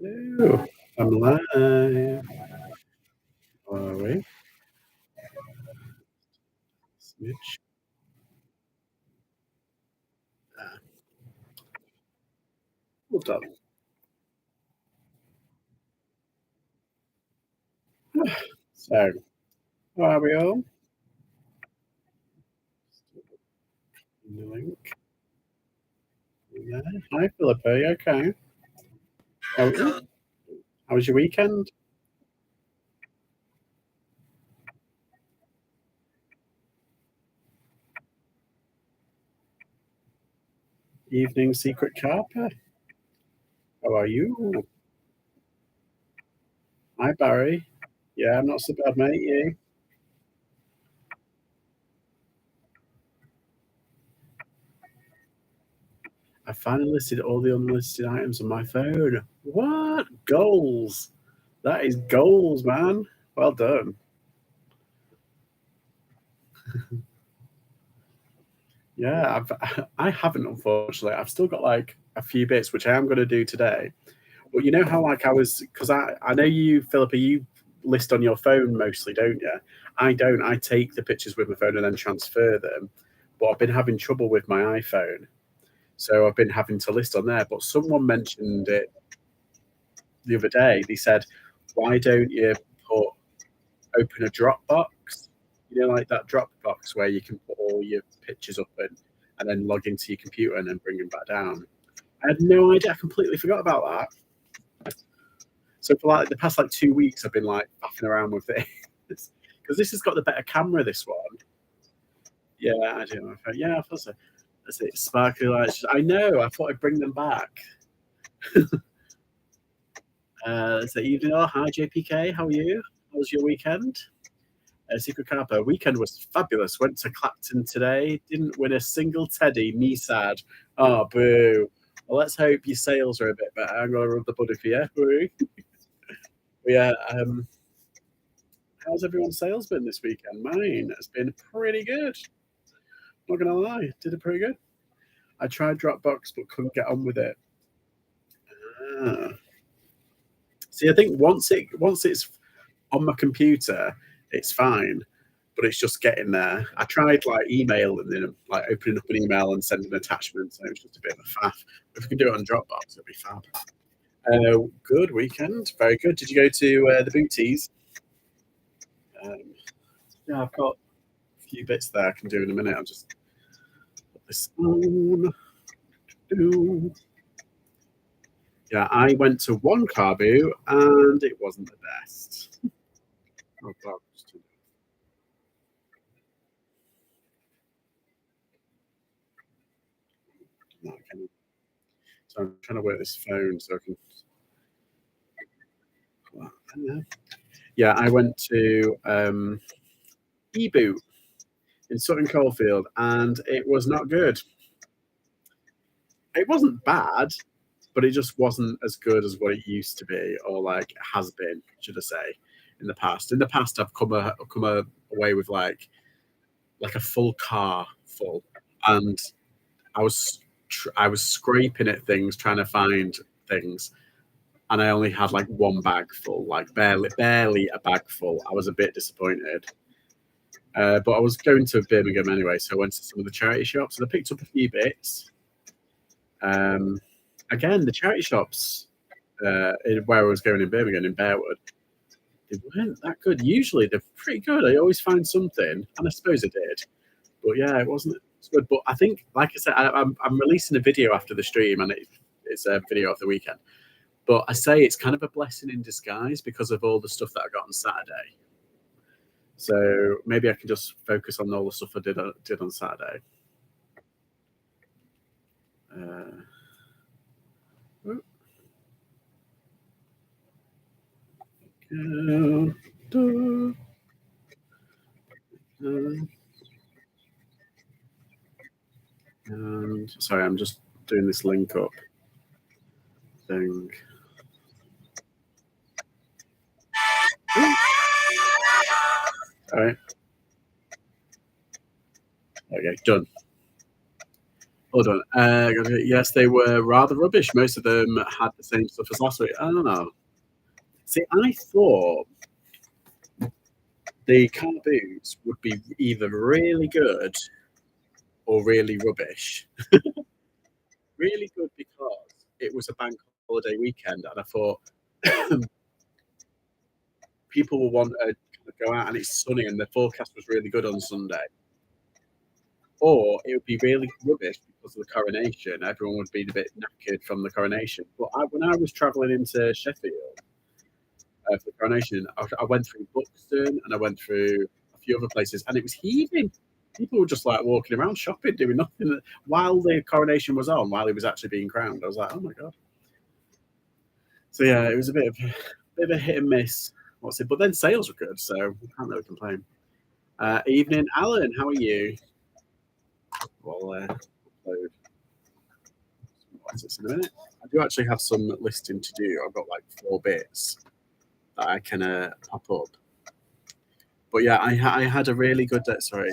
Hello, I'm live. How are we? Switch. Ah, well done. So, how are we all? The link. Yeah. Hi, Philippa. You okay? How, how was your weekend? Evening secret carper. How are you? Hi, Barry. Yeah, I'm not so bad, mate. You? I finally listed all the unlisted items on my phone. What? Goals. That is goals, man. Well done. Yeah, I haven't, unfortunately. I've still got like a few bits which I am going to do today. But you know how like I was, because I know you, Philippa, you list on your phone mostly, don't you? I don't. I take the pictures with my phone and then transfer them. But I've been having trouble with my iPhone, so I've been having to list on there. But someone mentioned it the other day. They said, "Why don't you put open a Dropbox? You know, like that Dropbox where you can put all your pictures up and then log into your computer and then bring them back down." I had no idea. I completely forgot about that. So for like the past like 2 weeks, I've been like faffing around with this because this has got the better camera. This one, yeah, I do. Yeah, I thought so. That's it. Sparkly lights. I know. I thought I'd bring them back. So evening. Oh, hi JPK. How are you? How was your weekend? Secret Carper. Weekend was fabulous. Went to Clapton today. Didn't win a single teddy. Me sad. Oh, boo. Well, let's hope your sales are a bit better. I'm gonna rub the buddy for you. Boo. Yeah. How's everyone's sales been this weekend? Mine has been pretty good. Not gonna lie, did it pretty good. I tried Dropbox but couldn't get on with it. Ah. See, I think once it's on my computer, it's fine, but it's just getting there. I tried like email and then like opening up an email and sending attachments, and it was just a bit of a faff. If we can do it on Dropbox, it'll be fab. Good weekend, very good. Did you go to the booties? Um, yeah, I've got a few bits there I can do in a minute. I'll just put this on. Yeah, I went to one carboot and it wasn't the best. Oh, God. So I'm trying to work this phone so I can. Yeah, I went to eBoot in Sutton Coldfield and it was not good. It wasn't bad, but it just wasn't as good as what it used to be, or like has been, should I say, in the past. In the past, I've come away with like a full car full, and I was scraping at things trying to find things, and I only had like one bag full, like barely a bag full. I was a bit disappointed. But I was going to Birmingham anyway, so I went to some of the charity shops and I picked up a few bits. Um, Again, the charity shops where I was going in Birmingham, in Bearwood, they weren't that good. Usually they're pretty good. I always find something, and I suppose I did. But yeah, it wasn't as good. But I think, like I said, I'm releasing a video after the stream, and it's a video of the weekend. But I say it's kind of a blessing in disguise because of all the stuff that I got on Saturday. So maybe I can just focus on all the stuff I did on Saturday. Uh, and sorry, I'm just doing this link up thing. All right. Okay, done. Hold on. Yes, they were rather rubbish. Most of them had the same stuff as last week. I don't know. See, I thought the carboots would be either really good or really rubbish. Really good because it was a bank holiday weekend, and I thought people will want to kind of go out and it's sunny, and the forecast was really good on Sunday. Or it would be really rubbish because of the coronation. Everyone would be a bit knackered from the coronation. But when I was travelling into Sheffield for the coronation, I went through Buxton and I went through a few other places, and it was heaving. People were just like walking around shopping, doing nothing while the coronation was on, while he was actually being crowned. I was like, oh my god. So yeah, it was a bit of a hit and miss. What's it? But then sales were good, so I can't really complain. Evening, Alan. How are you? We'll upload this in a minute. I do actually have some listing to do. I've got like 4 bits that I can pop up. But yeah, I had a really good day. Sorry.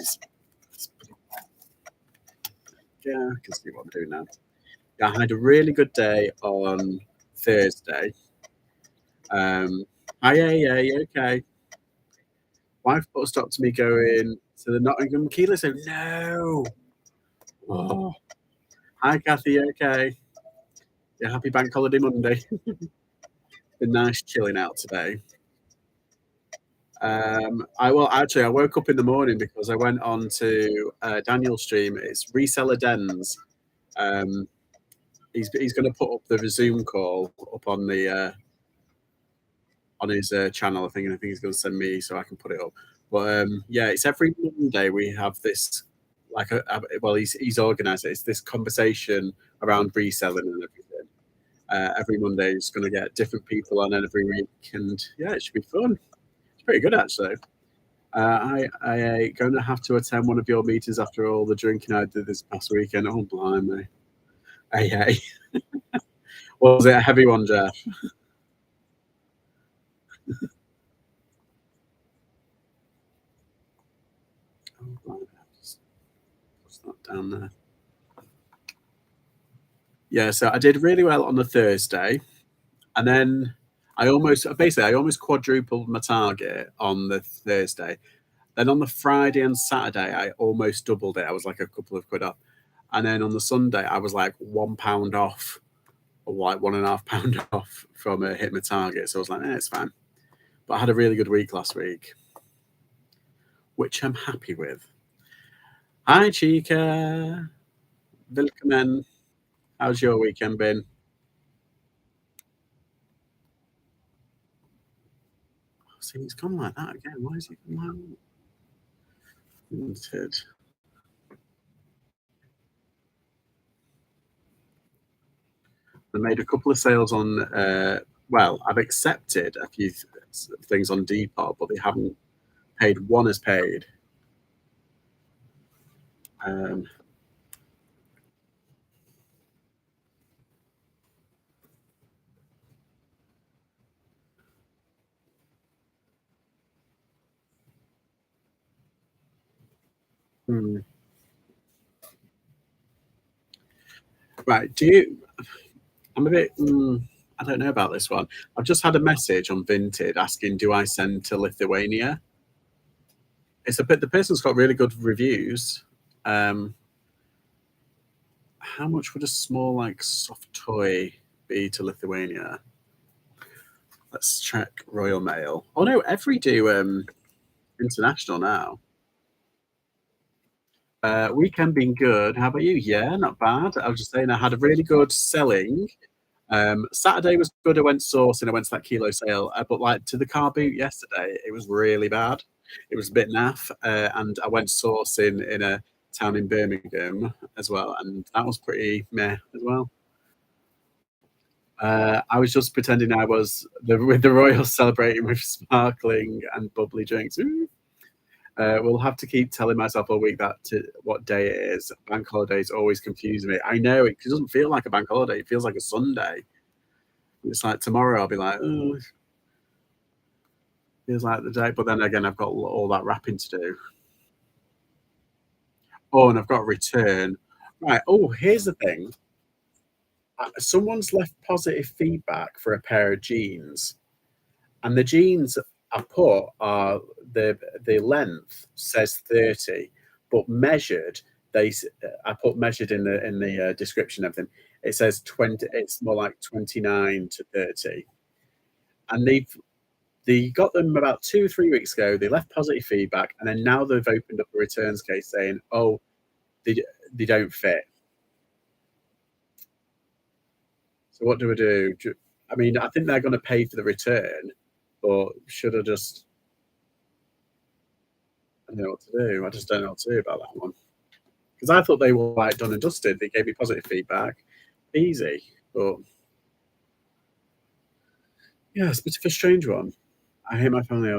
Yeah, I can see what I'm doing now. Yeah, I had a really good day on Thursday. Hi, yeah, okay. Wife put a stop to me going to the Nottingham Keeler. So no. Oh. Hi, Kathy. Okay. Yeah, happy Bank Holiday Monday. Been nice chilling out today. I woke up in the morning because I went on to Daniel's stream. It's Reseller Dens. He's going to put up the Zoom call up on the on his channel. I think he's going to send me so I can put it up. But yeah, it's every Monday we have this well, he's organised it. It's this conversation around reselling and everything. Every Monday, he's going to get different people on every week, and yeah, it should be fun. It's pretty good actually. I going to have to attend one of your meetings after all the drinking I did this past weekend. Oh, blimey. Hey. Was it a heavy one, Jeff? Oh, blimey. Just put that down there. Yeah, so I did really well on the Thursday, and then I almost quadrupled my target on the Thursday. Then on the Friday and Saturday, I almost doubled it. I was like a couple of quid off. And then on the Sunday, I was like £1 off, or like £1.5 off from hitting my target. So I was like, it's fine. But I had a really good week last week, which I'm happy with. Hi, Chica. Willkommen. How's your weekend been? See, it's gone like that again. Why is it gone like that? I made a couple of sales on. Well, I've accepted a few things on Depop, but they haven't paid. One has paid. Right. I'm a bit. I don't know about this one. I've just had a message on Vinted asking, do I send to Lithuania? It's a bit. The person's got really good reviews. How much would a small like soft toy be to Lithuania? Let's check Royal Mail. Oh no, every do international now. Weekend been good. How about you? Yeah, not bad. I was just saying I had a really good selling. Saturday was good. I went sourcing. I went to that kilo sale. But like to the car boot yesterday, it was really bad. It was a bit naff. And I went sourcing in a town in Birmingham as well, and that was pretty meh as well. I was just pretending I was with the Royals celebrating with sparkling and bubbly drinks. We'll have to keep telling myself all week what day it is. Bank holidays always confuse me. I know it doesn't feel like a bank holiday. It feels like a Sunday. It's like tomorrow I'll be like, oh, feels like the day. But then again, I've got all that wrapping to do. Oh, and I've got a return. Right. Oh, here's the thing. Someone's left positive feedback for a pair of jeans, and the jeans I put are the length says 30, but measured I put measured in the description and everything. It says 20. It's more like 29 to 30, and they got them about 2 or 3 weeks ago. They left positive feedback, and then now they've opened up a returns case saying, "Oh, they they don't fit." So what do I do? I mean, I think they're going to pay for the return, but should I just? I don't know what to do. I just don't know what to do about that one because I thought they were like done and dusted. They gave me positive feedback, easy. But yeah, it's a bit of a strange one. I hate my family. I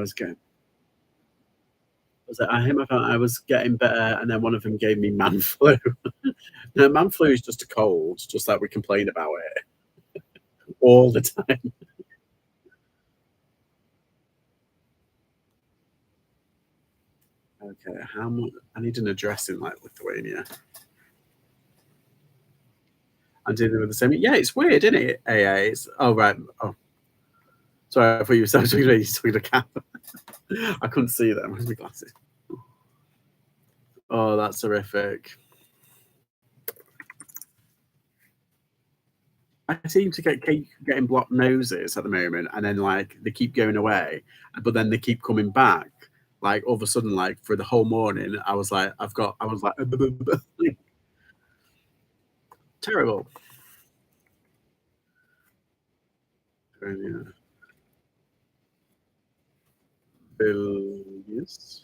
hate my family. I was getting better, and then one of them gave me man flu. No, man flu is just a cold, just like we complain about it all the time. Okay, how much? I need an address in like Lithuania. I'm dealing with the same. Yeah, it's weird, isn't it? AA. It's oh right. Oh, sorry. I thought you were talking to Cap. I couldn't see them. Where's my glasses? Oh, that's horrific. I seem to keep getting blocked noses at the moment, and then like they keep going away, but then they keep coming back. Like all of a sudden, like for the whole morning, I was like, I was like, terrible. Yeah. Yes.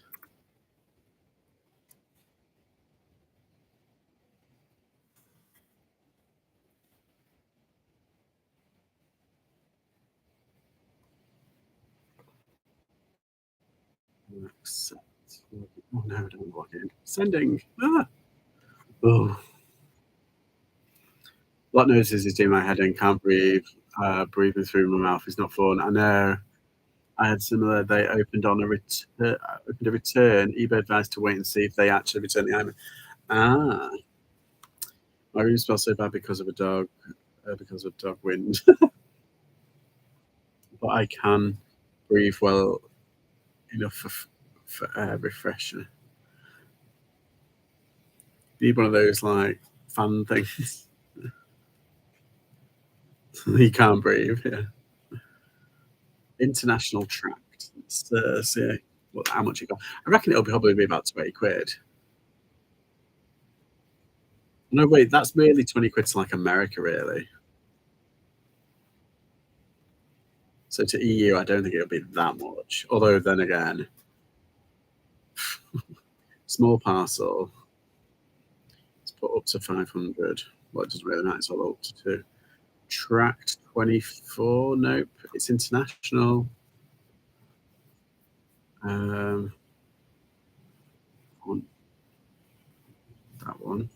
Accept. Oh no, don't log in. Sending. Ah. Oh, blocked noses is doing my head in. Can't breathe. Breathing through my mouth is not fun. I know. I had similar. They opened a return. eBay advised to wait and see if they actually return the item. Ah, my room smells so bad because of dog wind. But I can breathe well enough for air refresher. Need one of those like fan things. You can't breathe. Yeah. International tract. See how much it got. I reckon it'll probably be about 20 quid. No, wait, that's really 20 quid to like America, really. So to EU, I don't think it'll be that much. Although then again, small parcel, it's put up to 500. Well, it doesn't really matter. It's all up to two. Tracked 24. Nope, it's international. Um, on that one.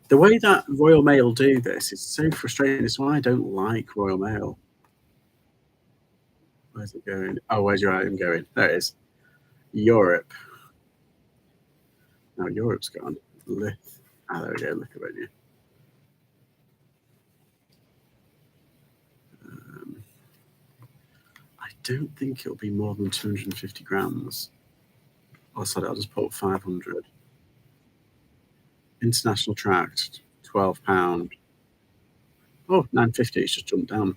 The way that Royal Mail do this is so frustrating. It's why I don't like Royal Mail. Where's it going? Oh, where's your item going? There it is. Europe. No, Europe's gone. There we go. Lithuania. Um, I don't think it'll be more than 250 grams. Oh, sorry, I'll just put 500. International tract, £12. Oh, 950. It's just jumped down.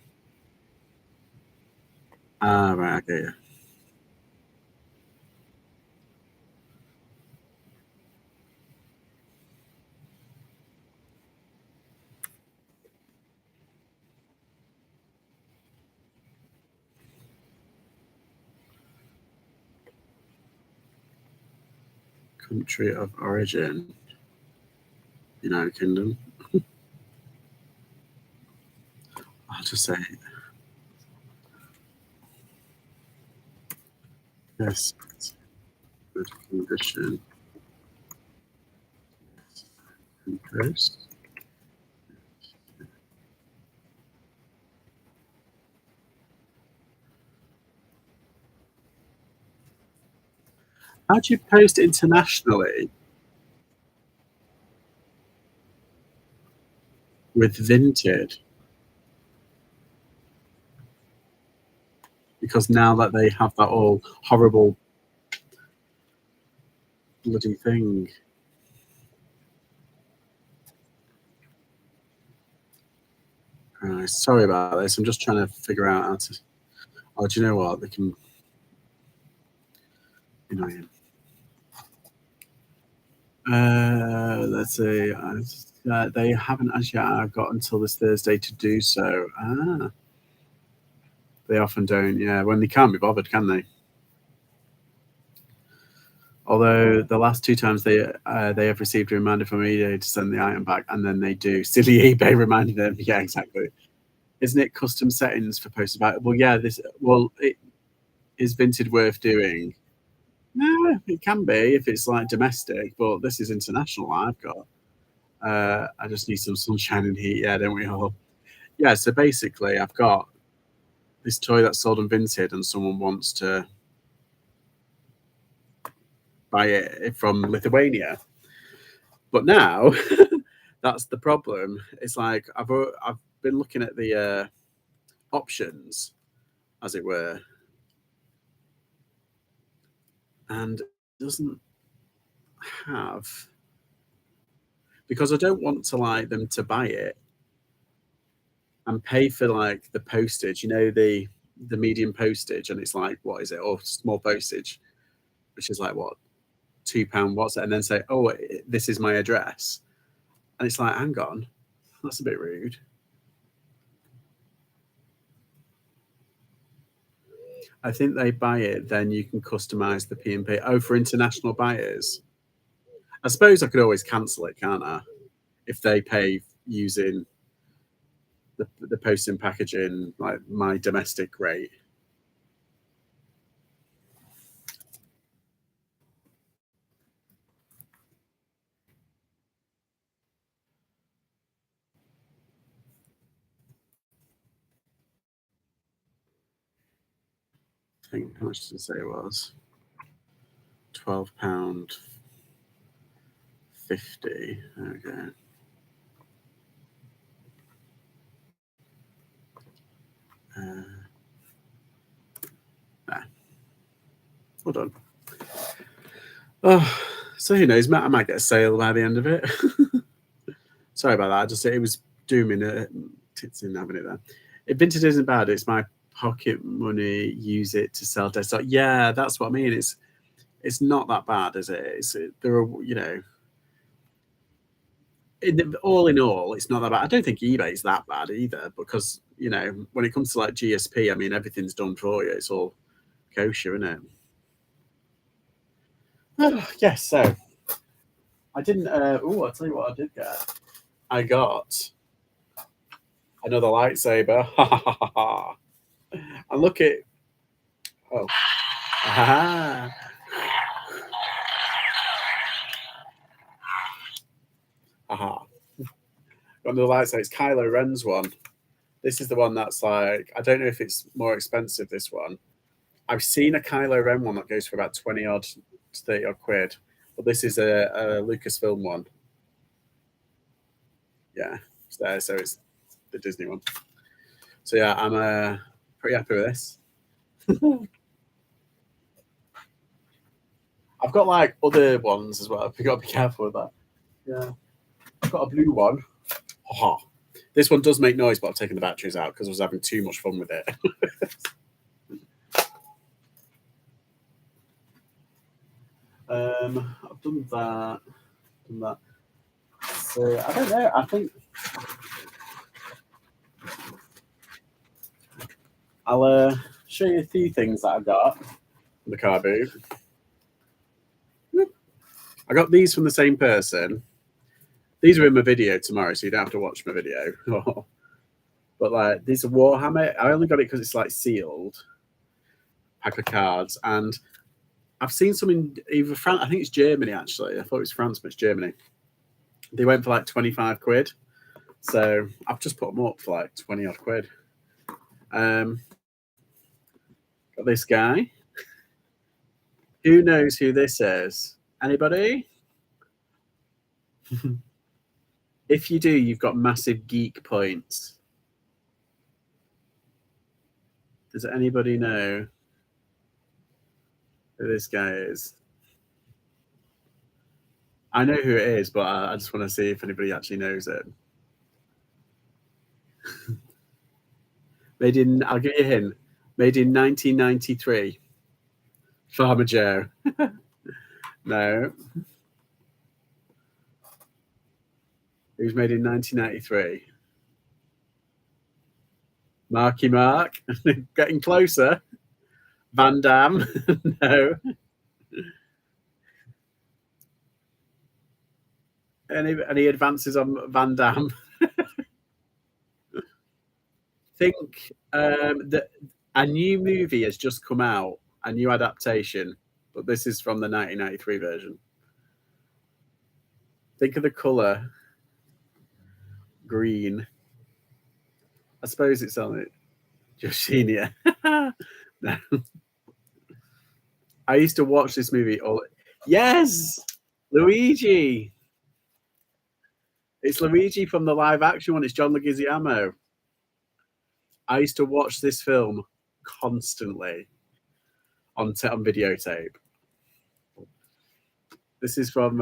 Ah, right. Okay, yeah. Country of origin, United Kingdom. I'll just say yes. Good condition. Post. How do you post internationally with Vinted? Because now that they have that all horrible bloody thing. Sorry about this. I'm just trying to figure out how to. Oh, do you know what? They can. Annoying. Let's see. They haven't as yet got until this Thursday to do so. They often don't. Yeah, when they can't be bothered, can they? Although the last two times they have received a reminder from eBay to send the item back, and then they do. Silly eBay reminding them. Yeah, exactly. Isn't it custom settings for posts about? Well, yeah. It is Vinted worth doing. No, it can be if it's like domestic, but this is international. I've got. I just need some sunshine and heat. Yeah, don't we all? Yeah. So basically, I've got this toy that's sold on Vinted, and someone wants to buy it from Lithuania. But now, that's the problem. It's like I've been looking at the options, as it were, and it doesn't have, because I don't want to like them to buy it and pay for like the postage. You know, the medium postage, and it's like, what is it, or small postage, which is like what, £2. What's it? And then say, oh, this is my address, and it's like, hang on, that's a bit rude. I think they buy it, then you can customize the P&P. Oh, for international buyers. I suppose I could always cancel it, can't I? If they pay using the posting packaging, like my domestic rate. I think, how much did it say it was? £12.50. Okay. Nah. Hold on. Oh, so who knows? I might get a sale by the end of it. Sorry about that. It was dooming it. Tits in having it there. If Vinted isn't bad, it's my pocket money. Use it to sell desktop. Yeah, that's what I mean. It's not that bad, is it? There are, all in all, it's not that bad. I don't think eBay's that bad either, because when it comes to like GSP, I mean, everything's done for you. It's all kosher, isn't it? Yes. So I didn't. I'll tell you what I did get. I got another lightsaber. And look at. Oh. Aha. Aha. Got another lightsaber. It's Kylo Ren's one. This is the one that's like, I don't know if it's more expensive, this one. I've seen a Kylo Ren one that goes for about 20 odd, 30 odd quid. But this is a Lucasfilm one. Yeah, it's there. So it's the Disney one. So yeah, I'm pretty happy with this. I've got like other ones as well. You've got to be careful with that. Yeah. I've got a blue one. Aha. This one does make noise, but I've taken the batteries out because I was having too much fun with it. I've done that. So I don't know. I think I'll show you a few things that I got from the carboot. I got these from the same person. These are in my video tomorrow, so you don't have to watch my video. But like, these are Warhammer. I only got it because it's like sealed pack of cards, and I've seen some in either France. I think it's Germany actually. I thought it was France, but it's Germany. They went for like 25 quid. So I've just put them up for like 20 odd quid. Got this guy. Who knows who this is? Anybody? If you do, you've got massive geek points. Does anybody know who this guy is? I know who it is, but I just want to see if anybody actually knows it. I'll give you a hint. Made in 1993. Farmer Joe. No. It was made in 1993. Marky Mark. Getting closer. Van Damme. No. Any advances on Van Damme? Think that a new movie has just come out, a new adaptation, but this is from the 1993 version. Think of the colour. Green. I suppose it's on it. Joshinia. No. I used to watch this movie all. Yes, Luigi. It's Luigi from the live action one. It's John Leguizamo. I used to watch this film constantly on videotape. This is from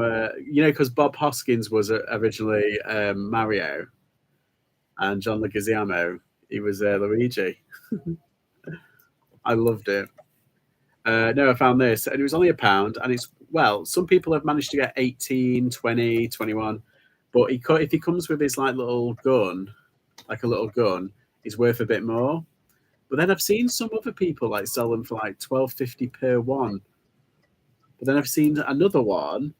because Bob Hoskins was originally Mario, and John Leguizamo, he was Luigi. I loved it. No, I found this, and it was only £1, and it's, well, some people have managed to get 18, 20, 21, but if he comes with his like little gun, like a little gun, it's worth a bit more. But then I've seen some other people like sell them for like £12.50 per one. But then I've seen another one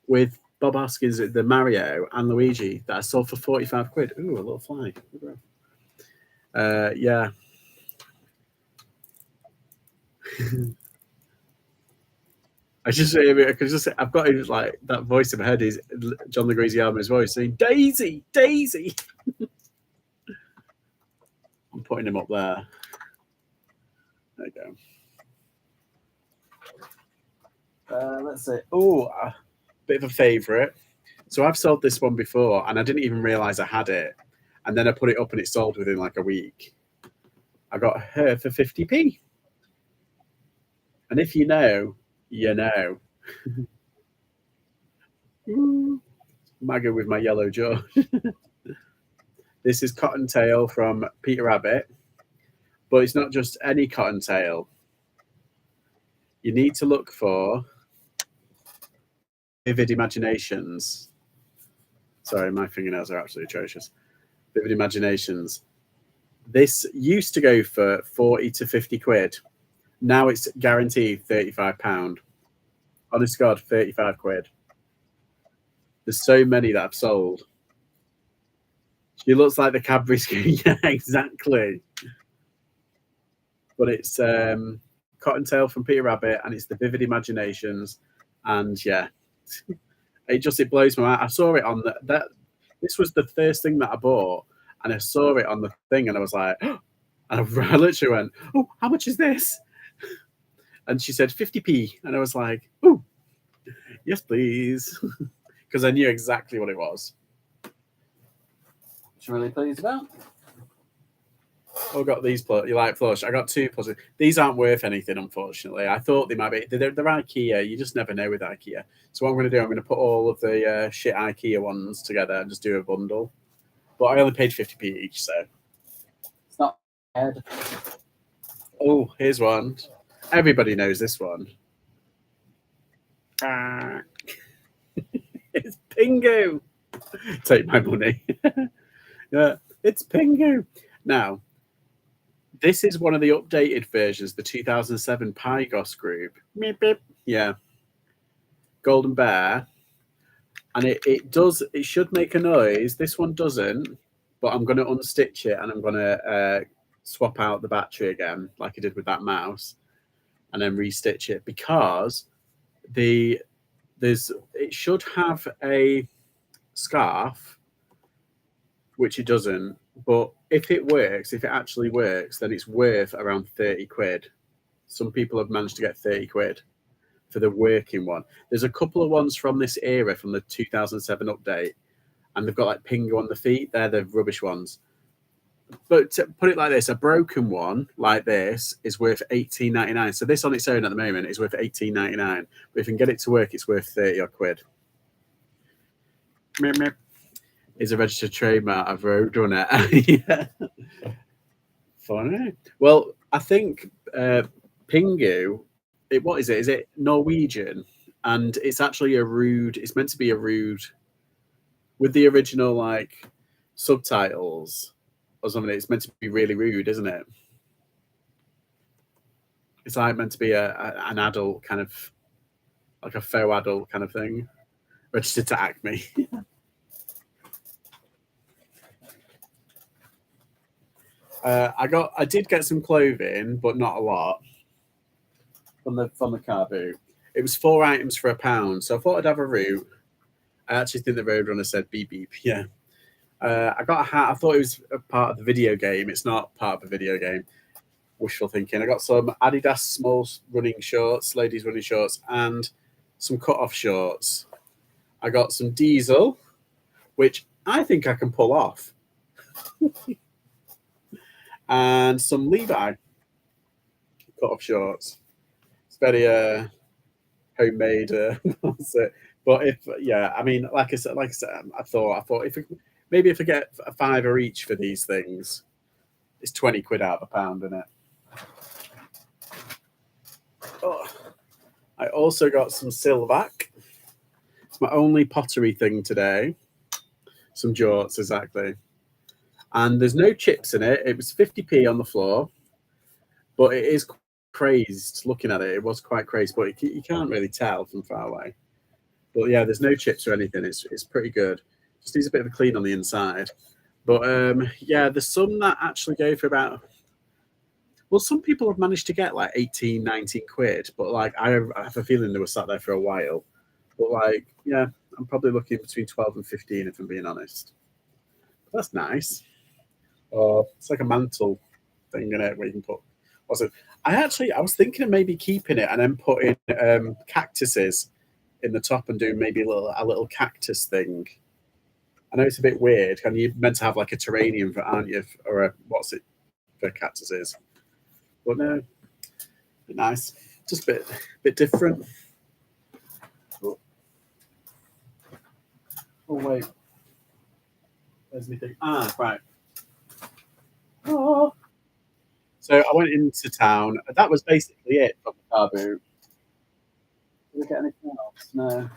with Bob Hoskins, the Mario, and Luigi that I sold for 45 quid. Ooh, a little fly. Yeah. I've got his, like, that voice in my head is John Leguizamo's voice saying, Daisy, Daisy. I'm putting him up there. There you go. Let's see. Oh, a bit of a favourite. So I've sold this one before, and I didn't even realise I had it. And then I put it up, and it sold within like a week. I got her for 50p. And if you know, you know. Maggie with my yellow jaw. This is Cottontail from Peter Rabbit, but it's not just any Cottontail. You need to look for Vivid Imaginations. Sorry, my fingernails are absolutely atrocious. Vivid Imaginations. This used to go for 40 to 50 quid. Now it's guaranteed £35. Honest to God, 35 quid. There's so many that I've sold. She looks like the Cadbury screen. Yeah, exactly. But it's Cottontail from Peter Rabbit, and it's the Vivid Imaginations. And yeah, it blows my mind. I saw it on that. This was the first thing that I bought, and I saw it on the thing, and I was like, oh, and I literally went, "Oh, how much is this?" And she said 50p, and I was like, "Oh, yes, please," because I knew exactly what it was. Which I'm really pleased about. I got these. You like plush? I got 2 plushes. These aren't worth anything, unfortunately. I thought they might be. They're IKEA. You just never know with IKEA. So what I'm going to do, I'm going to put all of the shit IKEA ones together and just do a bundle. But I only paid 50p each, so it's not bad. Oh, here's one. Everybody knows this one. It's Pingu. Take my money. Yeah, it's Pingu. Now, this is one of the updated versions, the 2007 Pygos group. Meep, beep. Yeah. Golden Bear. And it should make a noise. This one doesn't, but I'm going to unstitch it, and I'm going to swap out the battery again, like I did with that mouse, and then restitch it, because it should have a scarf, which it doesn't. But if it actually works, then it's worth around 30 quid. Some people have managed to get 30 quid. for the working one. There's a couple of ones from this era, from the 2007 update, and they've got like Pingu on the feet. They're the rubbish ones. But to put it like this, a broken one like this is worth $18.99. So this on its own at the moment is worth $18.99. But if you can get it to work, it's worth 30 odd quid. Is a registered trademark of Roadrunner. Yeah. Funny. Well, I think Pingu, what is it? Is it Norwegian? And it's actually a rude, it's meant to be a rude, with the original like subtitles or something, it's meant to be really rude, isn't it? It's like meant to be an adult kind of, like a faux adult kind of thing. Registered to Acme. I did get some clothing, but not a lot from the car boot. It was 4 items for £1, so I thought I'd have a route. I actually think the Roadrunner said beep beep. Yeah. I got a hat. I thought it was a part of the video game. It's not part of the video game. Wishful thinking. I got some Adidas small running shorts, ladies running shorts, and some cut-off shorts. I got some Diesel, which I think I can pull off. And some Levi cut-off shorts. It's very homemade. But I mean, like I said, I thought if I get a £5 each for these things, it's 20 quid out of £1, isn't it? Oh, I also got some Silvac. It's my only pottery thing today. Some jorts, exactly. And there's no chips in it. It was 50p on the floor, but it is crazed looking at it. It was quite crazed, but you can't really tell from far away. But yeah, there's no chips or anything. It's pretty good. Just needs a bit of a clean on the inside. But yeah, there's some that actually go for about, well, some people have managed to get like 18, 19 quid, but like I have a feeling they were sat there for a while. But like, yeah, I'm probably looking between 12 and 15 if I'm being honest. But that's nice. It's like a mantle thing in it where you can put. What's it? I was thinking of maybe keeping it and then putting cactuses in the top and doing maybe a little cactus thing. I know it's a bit weird. And you're meant to have like a terrarium for, aren't you? Or what's it for cactuses? But no, nice. Just a bit different. Oh wait. Where's anything? Right. Oh. So I went into town. That was basically it from the car boot. Did we get anything else? No.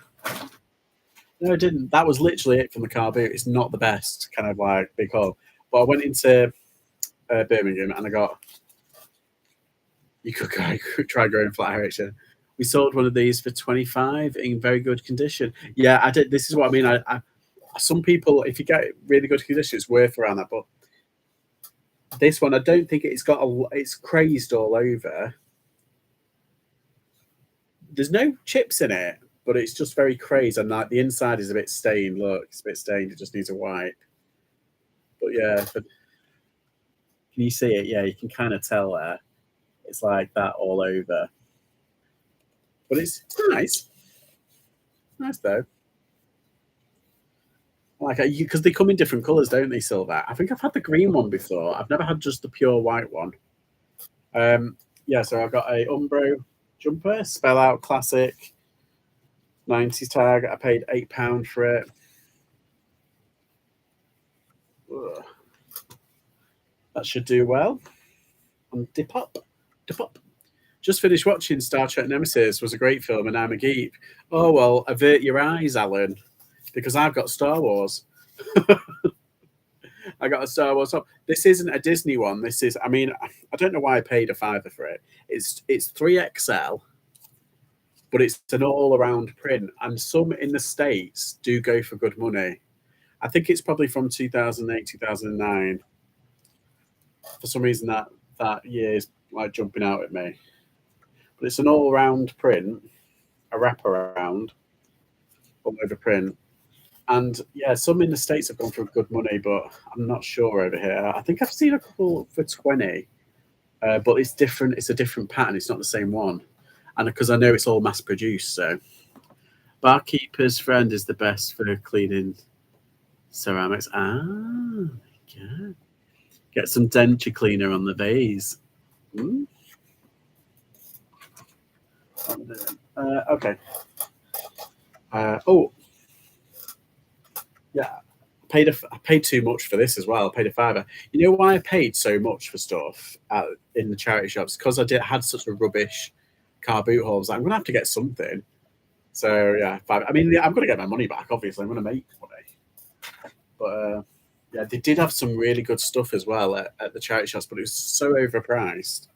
No, I didn't. That was literally it from the car boot. It's not the best kind of like big haul. But I went into Birmingham and I got. You could try growing flat hair. Actually, we sold one of these for 25 in very good condition. Yeah, I did. This is what I mean. I some people, if you get really good condition, it's worth around that. But this one, I don't think it's crazed all over. There's no chips in it, but it's just very crazed, and like the inside is a bit stained. Look, it's a bit stained. It just needs a wipe. But yeah, can you see it? Yeah, you can kind of tell there. It's like that all over. But it's nice. Nice though. Like because they come in different colours, don't they, Silver? I think I've had the green one before. I've never had just the pure white one. Yeah, so I've got a Umbro jumper, spell out classic, 90s tag. I paid £8 for it. Ugh. That should do well. And dip up. Just finished watching Star Trek Nemesis. Was a great film, and I'm a geek. Oh well, avert your eyes, Alan, because I've got Star Wars. I got a Star Wars top. This isn't a Disney one. This is. I mean, I don't know why I paid a £5 for it. It's 3XL, but it's an all-around print, and some in the States do go for good money. I think it's probably from 2008, 2009. For some reason, that year is like jumping out at me. But it's an all-round print, a wraparound, all over print. And yeah, some in the States have gone for good money, but I'm not sure over here. I think I've seen a couple for 20, but it's different. It's a different pattern. It's not the same one. and because I know it's all mass produced. So Barkeeper's Friend is the best for cleaning ceramics. Yeah. Get some denture cleaner on the vase. Mm. Okay. Oh, yeah. I paid too much for this as well. I paid a fiver. You know why I paid so much for stuff in the charity shops? Because had such a rubbish car boot haul. I was like, I'm gonna have to get something. So yeah, I mean, yeah, I'm gonna get my money back. Obviously, I'm gonna make money. But yeah, they did have some really good stuff as well at the charity shops, but it was so overpriced.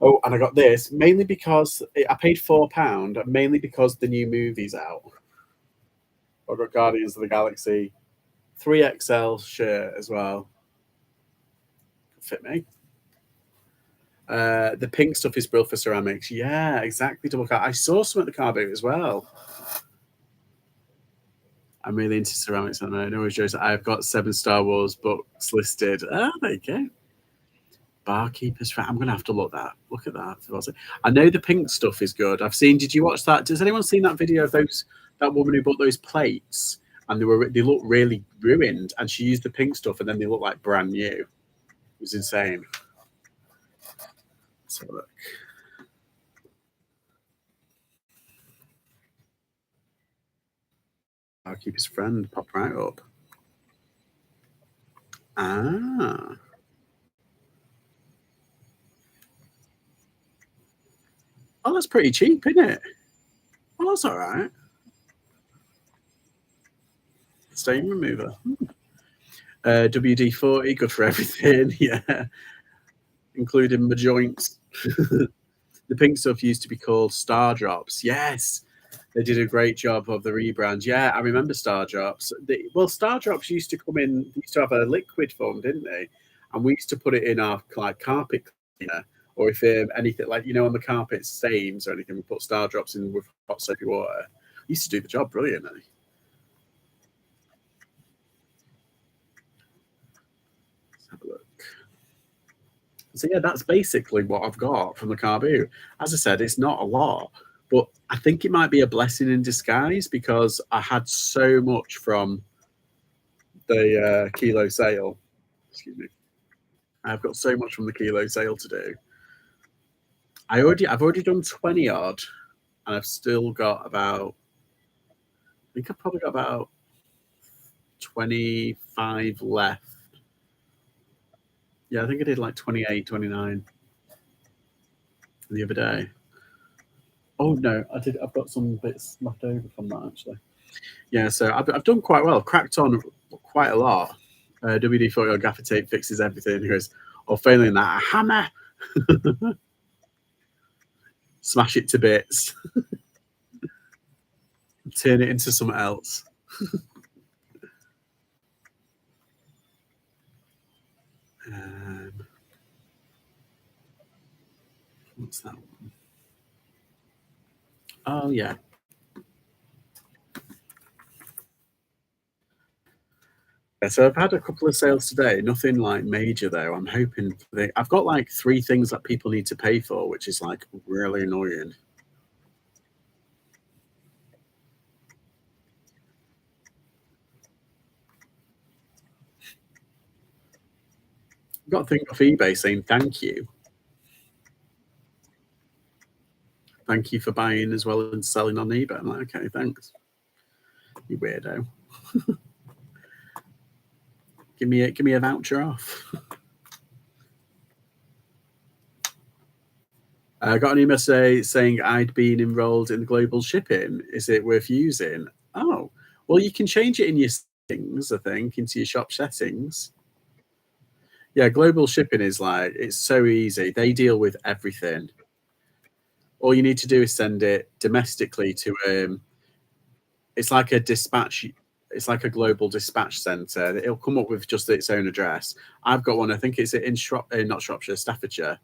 Oh, and I got this mainly because I paid £4, mainly because the new movie's out. I got Guardians of the Galaxy 3XL shirt as well. Fit me. The pink stuff is brilliant for ceramics. Yeah, exactly. Double car. I saw some at the car boot as well. I'm really into ceramics. I know. I've got 7 Star Wars books listed. There you go. Barkeeper's Friend. I'm gonna have to look at that. I know the pink stuff is good. I've seen. Did you watch that? Has anyone seen that video of that woman who bought those plates and they look really ruined, and she used the pink stuff and then they look like brand new. It was insane. Let's have a look. Barkeeper's Friend popped right up. Oh, that's pretty cheap, isn't it? Well, that's all right. Stain remover. WD-40, good for everything. Yeah, including my joints. The pink stuff used to be called Star Drops. Yes, they did a great job of the rebrand. Yeah, I remember Star Drops. Star Drops used to come in. They used to have a liquid form, didn't they? And we used to put it in our carpet cleaner, or if anything on the carpet stains or anything, we put Star Drops in with hot soapy water. Used to do the job brilliantly. Let's have a look. So yeah, that's basically what I've got from the carboot. As I said, it's not a lot, but I think it might be a blessing in disguise because I had so much from the kilo sale. Excuse me. I've got so much from the kilo sale to do. I've already done 20 odd, and I've still got about. I think I've probably got about 25 left. Yeah, I think I did like 28, 29 the other day. Oh no, I did. I've got some bits left over from that actually. Yeah, so I've done quite well. Cracked on quite a lot. WD-40 or gaffer tape fixes everything. He goes, or failing that, a hammer. Smash it to bits. Turn it into something else. What's that one? Oh yeah. Yeah, so I've had a couple of sales today. Nothing like major though. I'm hoping I've got like 3 things that people need to pay for, which is like really annoying. I've got a thing off eBay saying thank you. Thank you for buying as well as selling on eBay. I'm like, okay, thanks. You weirdo. give me a voucher off. I got an email saying I'd been enrolled in global shipping. Is it worth using? Oh, well, you can change it in your settings, I think, into your shop settings. Yeah, global shipping is like, it's so easy. They deal with everything. All you need to do is send it domestically to it's like a dispatch. It's like a global dispatch center. It'll come up with just its own address. I've got one. I think it's in not Shropshire, Staffordshire,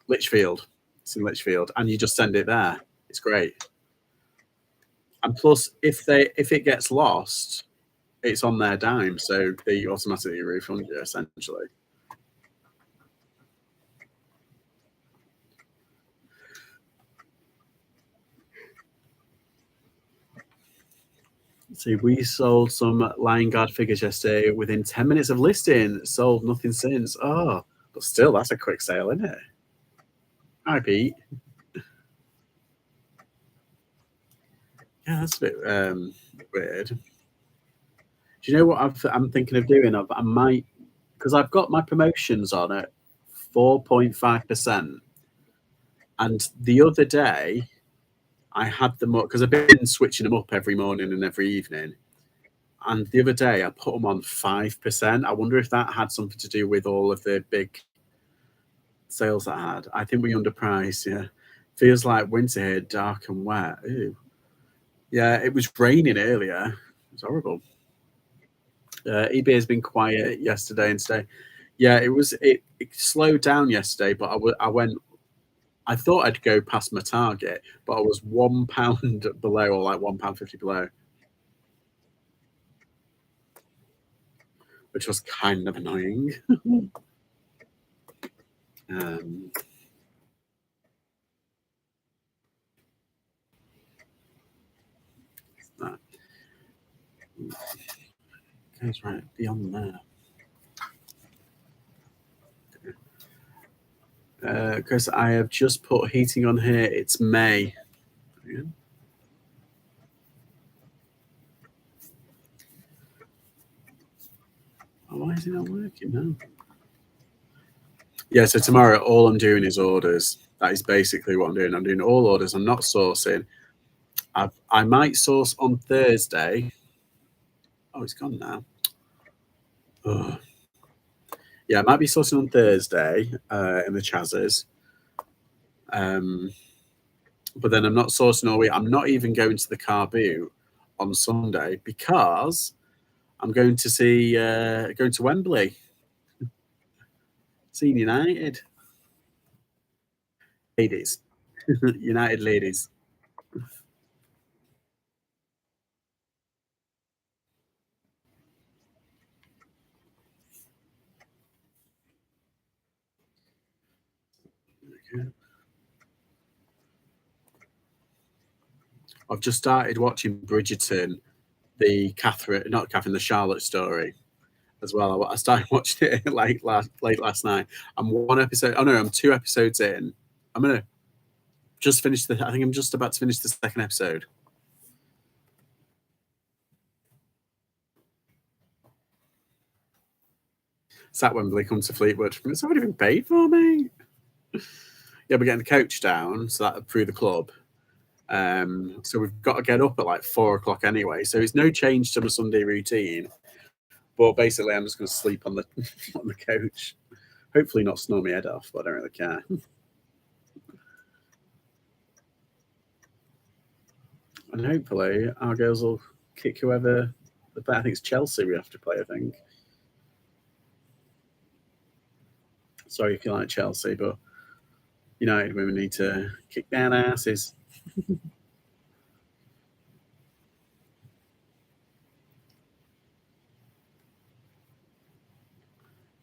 Lichfield. It's in Lichfield, and you just send it there. It's great. And plus, if it gets lost, it's on their dime, so they automatically refund you essentially. See, we sold some Lion Guard figures yesterday within 10 minutes of listing. Sold nothing since. Oh, but still, that's a quick sale, isn't it? Hi, Pete. Yeah, that's a bit weird. Do you know what I'm thinking of doing? I might, because I've got my promotions on at 4.5%. And the other day, I had them up because I've been switching them up every morning and every evening. And the other day, I put them on 5%. I wonder if that had something to do with all of the big sales I had. I think we underpriced. Yeah, feels like winter here, dark and wet. Ooh. Yeah, it was raining earlier. It's horrible. eBay has been quiet yesterday and today. Yeah, it was. It slowed down yesterday, but I went. I thought I'd go past my target, but I was £1 below, or like £1.50 below, which was kind of annoying. um, that goes right beyond there. Chris, I have just put heating on here. It's May. Yeah. Oh, why is it not working now? Yeah, so tomorrow all I'm doing is orders. That is basically what I'm doing. I'm doing all orders. I'm not sourcing. I might source on Thursday. Oh, it's gone now. Ugh. Yeah, I might be sourcing on Thursday in the chazzas. But then I'm not sourcing all week. I'm not even going to the carboot on Sunday because I'm going to see going to Wembley, seeing United ladies, United ladies. Okay. I've just started watching Bridgerton, not Catherine, the Charlotte story as well. I started watching it late last night. I'm one episode. Oh no, I'm 2 episodes in. I'm gonna just finish the. I think I'm just about to finish the second episode. Sat Wembley, come to Fleetwood. It's already been paid for, mate. Yeah, we're getting the coach down, so that through the club. So we've got to get up at like 4 o'clock anyway. So it's no change to my Sunday routine. But basically, I'm just going to sleep on the on the coach. Hopefully, not snore my head off, but I don't really care. And hopefully, our girls will kick whoever. I think it's Chelsea we have to play. I think. Sorry if you like Chelsea, but United women need to kick their asses.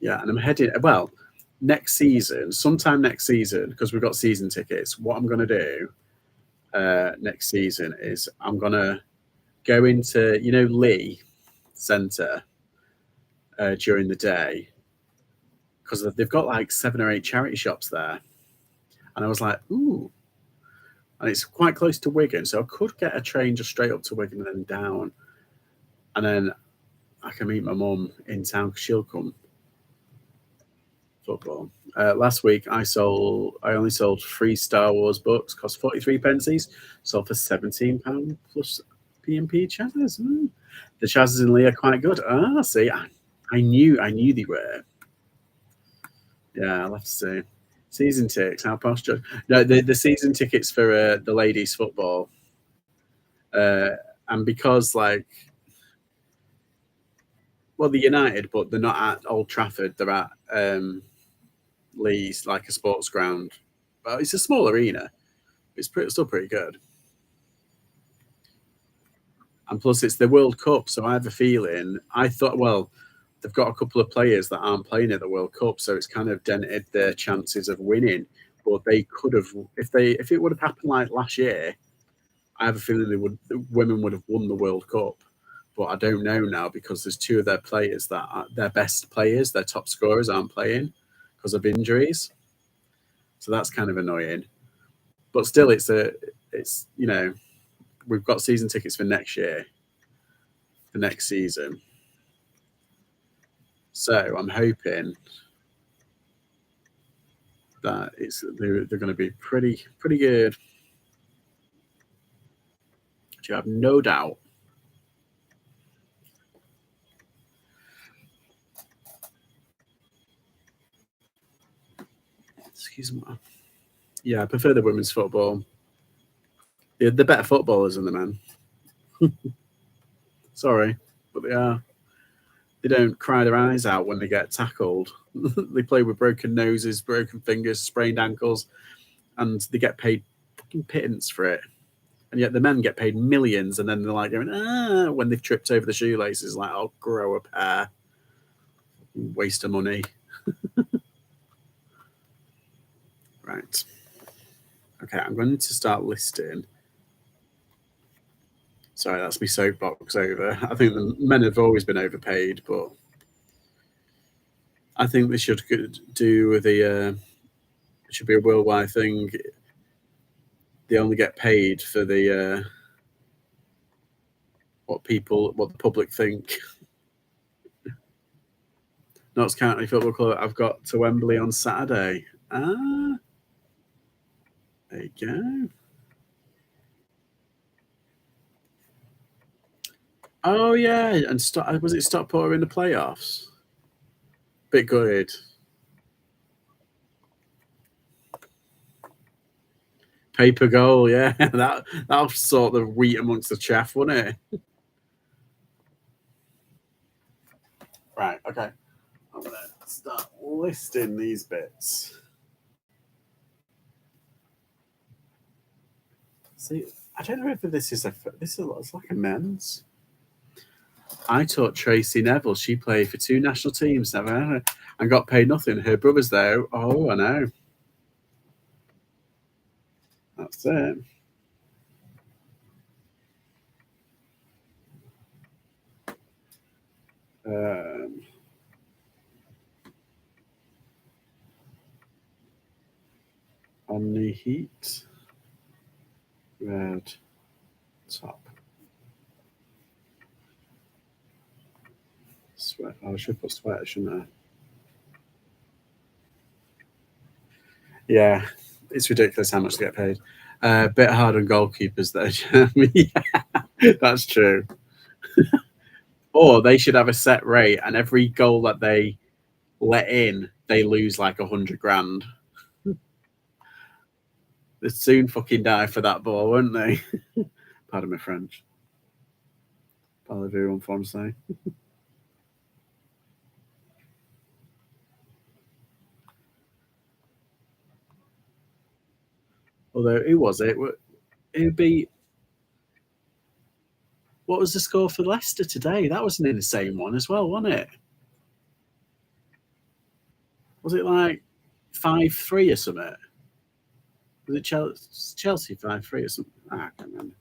Yeah, and I'm heading. Well, next season, sometime next season, because we've got season tickets. What I'm going to do next season is I'm going to go into Lee Centre during the day because they've got like 7 or 8 charity shops there, and I was like, ooh, and it's quite close to Wigan, so I could get a train just straight up to Wigan and then down, and then I can meet my mum in town because she'll come football. Last week I only sold 3 Star Wars books, cost 43 pences, sold for £17 plus P&P chazzas. The chazzas in Lee are quite good. Ah, see, I knew they were. Yeah, I'll have to see. Season tickets, how posh. No, the season tickets for the ladies football. And because well, they're United, but they're not at Old Trafford. They're at Lee's, like a sports ground. But it's a small arena. It's still pretty good. And plus, it's the World Cup, so I have a feeling. I thought, well, they've got a couple of players that aren't playing at the World Cup, so it's kind of dented their chances of winning. But they could have, if it would have happened like last year, I have a feeling the women would have won the World Cup. but I don't know now because there's two of their players that are their best players, their top scorers aren't playing because of injuries. So that's kind of annoying. But still, it's we've got season tickets for next year, for next season. So I'm hoping that they're going to be pretty good. You have no doubt. Excuse me. Yeah, I prefer the women's football. They're better footballers than the men. Sorry, but they are. They don't cry their eyes out when they get tackled. They play with broken noses, broken fingers, sprained ankles, and they get paid fucking pittance for it. And yet the men get paid millions, and then they're like going, when they've tripped over the shoelaces, like, I'll grow a pair. Waste of money. Right. Okay, I'm going to start listing. Sorry, that's my soapbox over. I think the men have always been overpaid, but I think they should do the. It should be a worldwide thing. They only get paid for the what the public think. Notts County Football Club. I've got to Wembley on Saturday. There you go. Oh yeah, and was it Stockport in the playoffs? Bit good. Paper goal, yeah. That'll sort the wheat amongst the chaff, won't it? Right, okay. I'm gonna start listing these bits. See, I don't know if this is it's like a men's. I taught Tracy Neville. She played for 2 national teams, and got paid nothing. Her brother's there. Oh, I know. That's it. On the heat, red top. Sweat. Oh, I should put sweater, shouldn't I? Yeah, it's ridiculous how much they get paid. Bit hard on goalkeepers there, Jeremy. Yeah, that's true. Or they should have a set rate, and every goal that they let in, they lose like 100 grand. They'd soon fucking die for that ball, won't they? Pardon my French. Parlez-vous en français? Although, who was it? It'd be. What was the score for Leicester today? That was an insane one as well, wasn't it? Was it like 5-3 or something? Was it Chelsea 5-3 or something? I can't remember.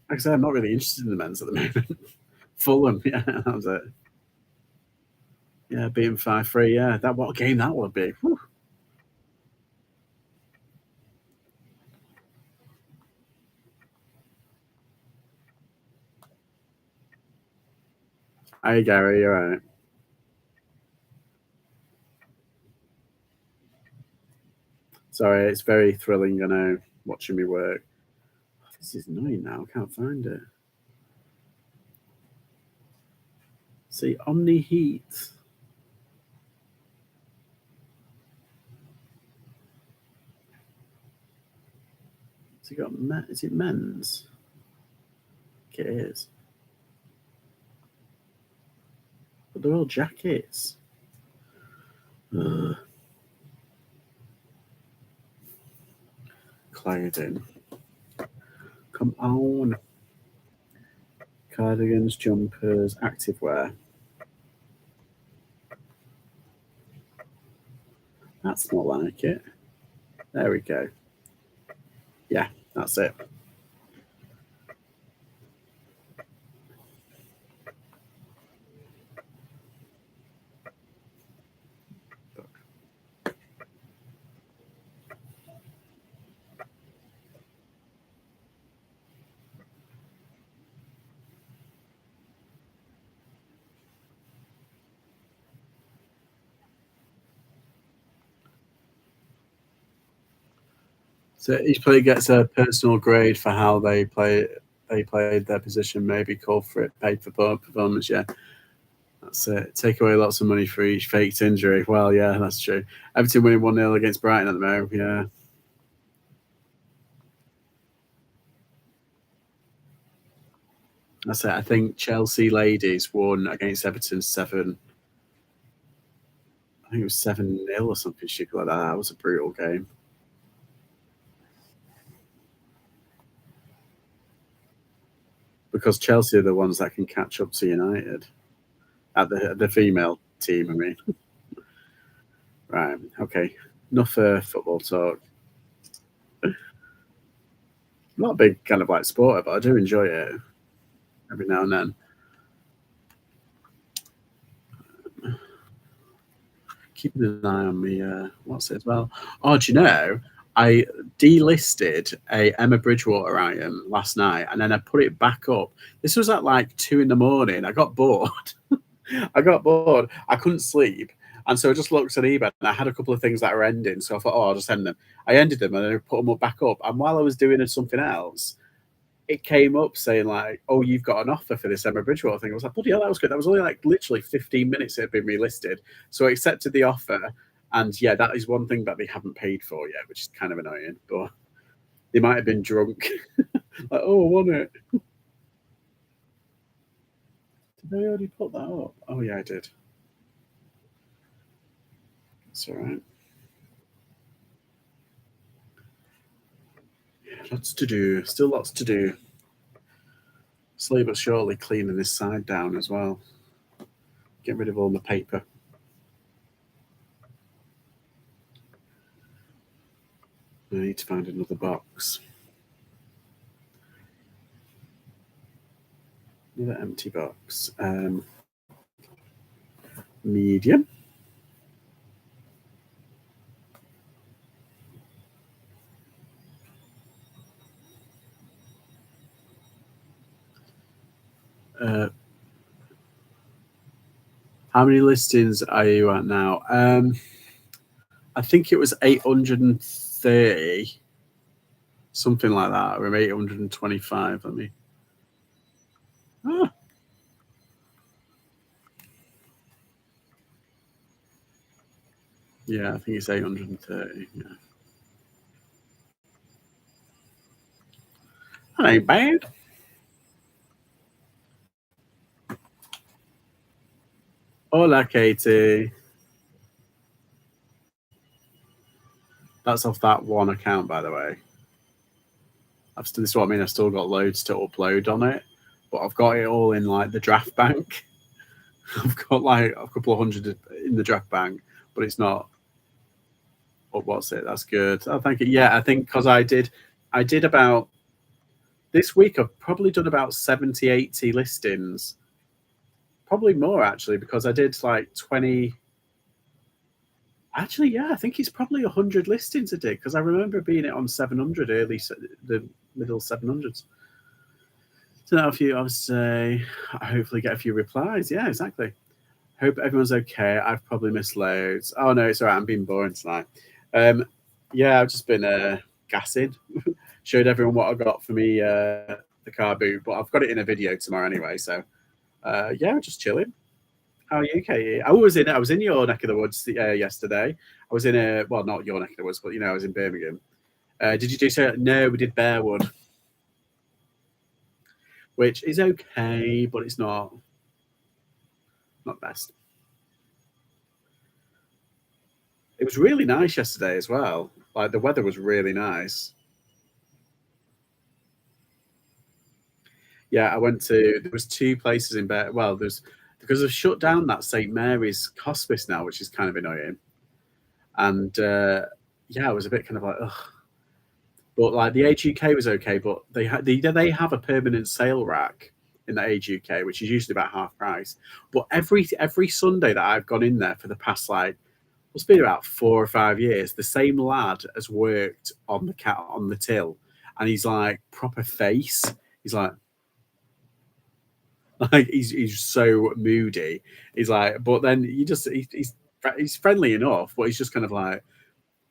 Like I said, I'm not really interested in the men's at the moment. Fulham, yeah, that was it. Yeah, beating 5-3. Yeah, what a game that would be. Whew. Hey, Gary, you're right. Sorry, it's very thrilling, watching me work. This is annoying now. I can't find it. See, Omni Heat. Has it got is it men's? It is. But they're all jackets. Ugh. Clothing. Come on. Cardigans, jumpers, activewear. That's not like it. There we go. Yeah, that's it. So each player gets a personal grade for how they play. They played their position, maybe called for it, paid for performance. Yeah, that's it. Take away lots of money for each faked injury. Well, yeah, that's true. Everton winning 1-0 against Brighton at the moment. Yeah, that's it. I think Chelsea ladies won against Everton 7. I think it was 7-0 or something stupid like that. That was a brutal game because Chelsea are the ones that can catch up to United at the female team. I mean, right? Okay, enough football talk. I'm not a big kind of like sport, but I do enjoy it every now and then. Keeping an eye on me. What's it as well? Oh, do you know? I delisted a Emma Bridgewater item last night, and then I put it back up. This was at like 2 in the morning. I got bored. I got bored. I couldn't sleep. And so I just looked at eBay and I had a couple of things that were ending. So I thought, oh, I'll just end them. I ended them and then I put them up back up. And while I was doing something else, it came up saying like, "Oh, you've got an offer for this Emma Bridgewater thing." I was like, "Bloody hell, that was good." That was only like literally 15 minutes it had been relisted, so I accepted the offer. And yeah, that is one thing that they haven't paid for yet, which is kind of annoying. But they might have been drunk. Like, oh, I want it. Did they already put that up? Oh yeah, I did. It's all right. Lots to do. Still lots to do. Slowly but surely cleaning this side down as well. Get rid of all the paper. I need to find another box. Another empty box. Medium. Uh, how many listings are you at now? I think it was 830, something like that, or 825. Let me. Ah, yeah, I think it's 830. Yeah. That ain't bad. Hola, Katie. That's off that one account, by the way. This is what I mean. I've still got loads to upload on it, but I've got it all in like the draft bank. I've got like a couple of hundred in the draft bank, but it's not. Oh, what's it? That's good. Oh, thank you. Yeah, I think because I did about this week. I've probably done about 70, 80 listings, probably more actually, because I did like 20. Actually, yeah, I think it's probably 100 listings I did because I remember being it on 700 early, the middle 700s. So now a few, obviously, hopefully get a few replies. Yeah, exactly. Hope everyone's okay. I've probably missed loads. Oh no, it's all right. I'm being boring tonight. Um, yeah, I've just been gassing. Showed everyone what I got for me the carboot, but I've got it in a video tomorrow anyway. So yeah, just chilling. How are you, Katie? I was in your neck of the woods yesterday. I was in well, not your neck of the woods, but I was in Birmingham. Did you do so? No, we did Bearwood, which is okay, but it's not best. It was really nice yesterday as well. Like the weather was really nice. Yeah, I went to. There was two places in Bear. Well, there's because they've shut down that St Mary's hospice now, which is kind of annoying. And yeah, I was a bit kind of like, ugh. But like the Age UK was okay, but they have a permanent sale rack in the Age UK, which is usually about half price. But every Sunday that I've gone in there for the past like it's been about 4 or 5 years, the same lad has worked on the cat on the till, and he's like proper face. He's like like he's so moody. He's like, but then you just he's friendly enough, but he's just kind of like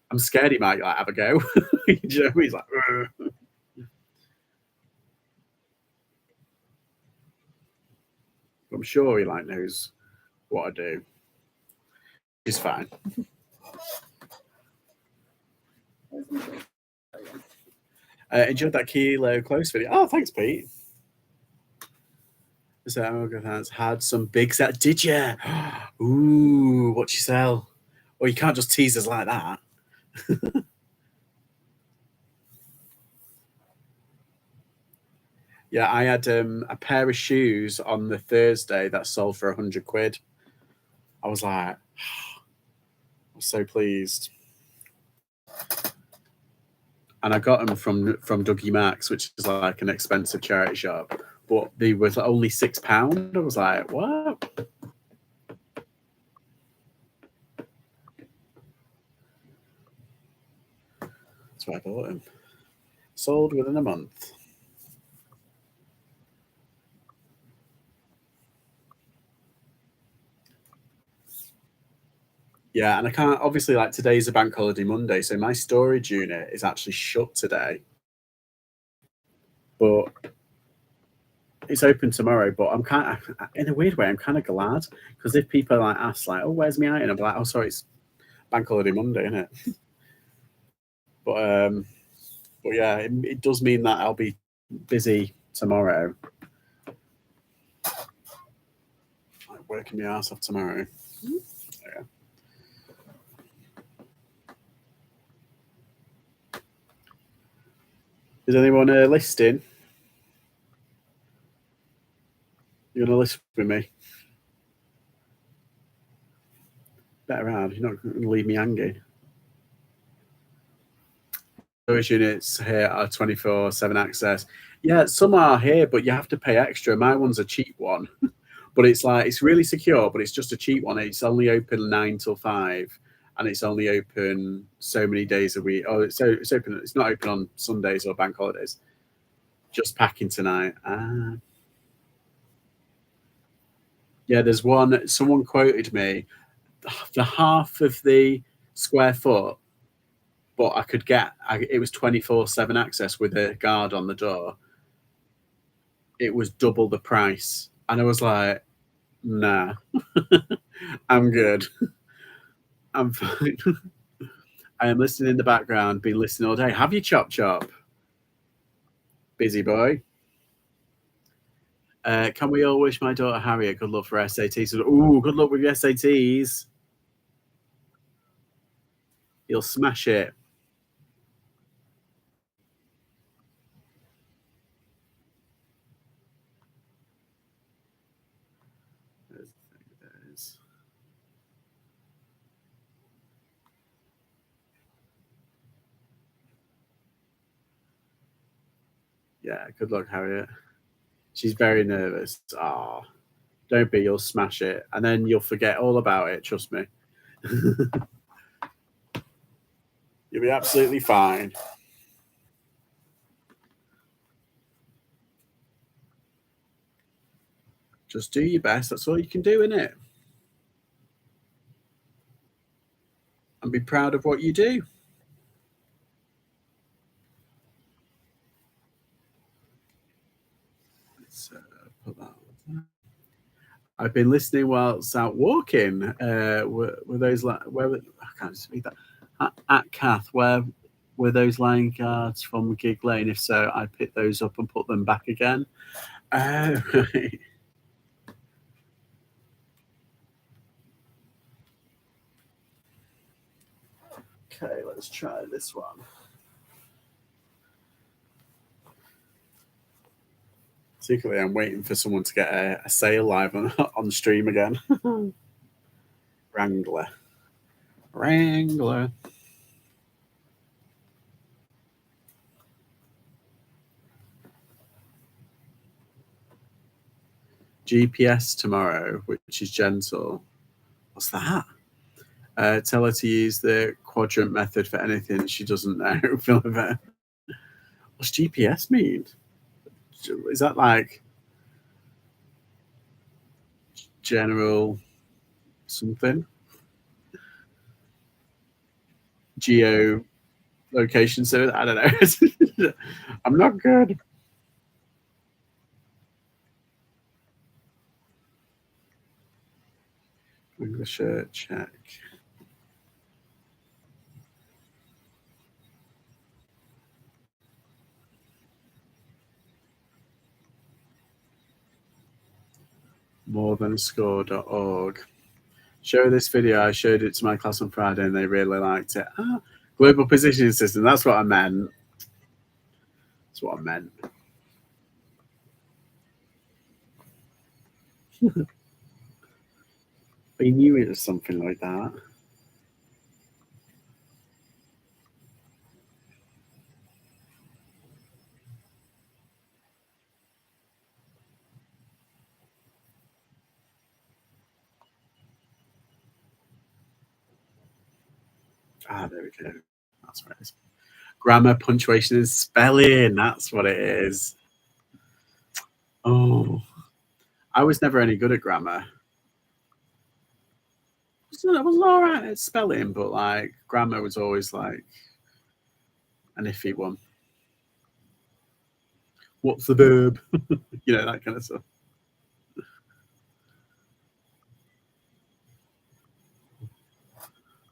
I'm scared he might like have a go. You know, he's like, "Ugh." I'm sure he like knows what I do. He's fine. Enjoyed that Kilo Close video. Oh, thanks, Pete. So has had some big set. Did you? Ooh, what you sell? Well, you can't just tease us like that. Yeah, I had a pair of shoes on the Thursday that sold for 100 quid. I was like, I was so pleased. And I got them from Dougie Max, which is like an expensive charity shop, but they were only £6. I was like, what? That's why I bought them. Sold within a month. Yeah, and I can't obviously like today's a bank holiday Monday, so my storage unit is actually shut today. But it's open tomorrow. But I'm kind of, in a weird way, I'm kind of glad because if people like ask like, "Oh, where's my item?" I'm like, "Oh, sorry, it's bank holiday Monday, isn't it?" But but yeah, it does mean that I'll be busy tomorrow, like working my ass off tomorrow. Yeah. Is anyone listing? You're gonna list with me? Better add. You're not gonna leave me hanging. Those units here are 24/7 access. Yeah, some are here, but you have to pay extra. My one's a cheap one, but it's like it's really secure, but it's just a cheap one. It's only open 9 till 5, and it's only open so many days a week. Oh, it's open. It's not open on Sundays or bank holidays. Just packing tonight. Yeah, there's one. Someone quoted me the half of the square foot, but I could get. It was 24/7 access with a guard on the door. It was double the price, and I was like, "Nah, I'm good. I'm fine." I am listening in the background. Been listening all day. Have you chop chop? Busy boy. Can we all wish my daughter Harriet good luck for SATs? Ooh, good luck with your SATs. You'll smash it. There's Yeah, good luck, Harriet. She's very nervous. Ah, don't be. You'll smash it, and then you'll forget all about it. Trust me. You'll be absolutely fine. Just do your best. That's all you can do, innit? And be proud of what you do. Let's put that on. I've been listening whilst out walking. Were those like where? I can't speak that. At Cath, where were those line guards from Gig Lane? If so, I picked those up and put them back again. Oh, right. Okay, let's try this one. Secretly, I'm waiting for someone to get a sale live on stream again. Wrangler. Wrangler. GPS tomorrow, which is gentle. What's that? Tell her to use the quadrant method for anything she doesn't know. What's GPS mean? Is that like general something? geo location. So I don't know. I'm not good. English check. morethanscore.org. Show this video. I showed it to my class on Friday and they really liked it. Ah, global positioning system. That's what I meant. That's what I meant. I knew it was something like that. Ah, there we go. That's right. Grammar, punctuation, and spelling. That's what it is. Oh, I was never any good at grammar. I was all right at spelling, but like grammar was always like an iffy one. What's the verb? You know, that kind of stuff.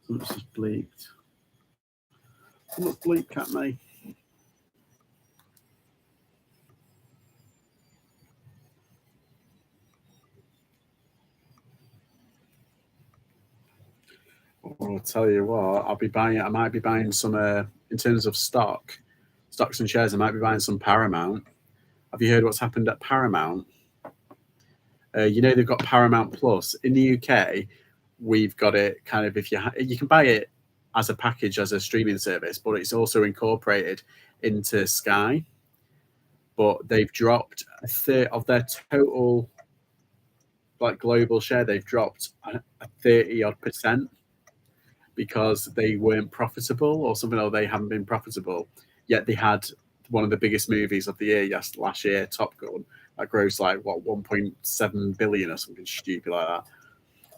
Someone's just bleeped. Someone's bleeped at me. Well, I'll tell you what, I might be buying some, in terms of stocks and shares, I might be buying some Paramount. Have you heard what's happened at Paramount? You know, they've got Paramount Plus. In the UK, we've got it kind of, you can buy it as a package, as a streaming service, but it's also incorporated into Sky. But they've dropped a third of their total, like, global share. They've dropped a 30 odd percent because they weren't profitable or something, or they haven't been profitable. Yet they had one of the biggest movies of the year last year, Top Gun, that grossed like what 1.7 billion or something stupid like that.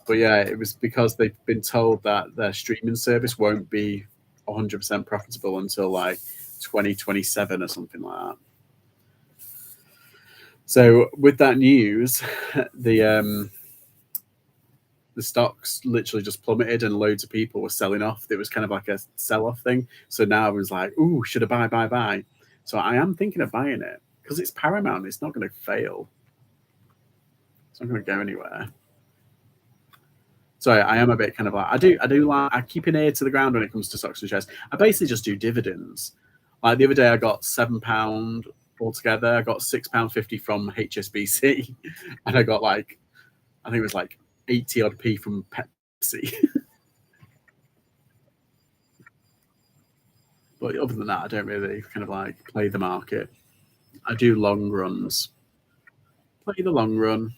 But yeah, it was because they've been told that their streaming service won't be 100% profitable until like 2027 or something like that. So with that news, the stocks literally just plummeted and loads of people were selling off. It was kind of like a sell-off thing. So now I was like, ooh, should I buy? So I am thinking of buying it because it's Paramount. It's not going to fail. It's not going to go anywhere. So I am a bit kind of like, I keep an ear to the ground when it comes to stocks and shares. I basically just do dividends. Like the other day I got £7 altogether. I got £6.50 from HSBC and I got like, I think it was like 80 odd p from Pepsi. But other than that, I don't really kind of like play the market. I do long runs. Play the long run.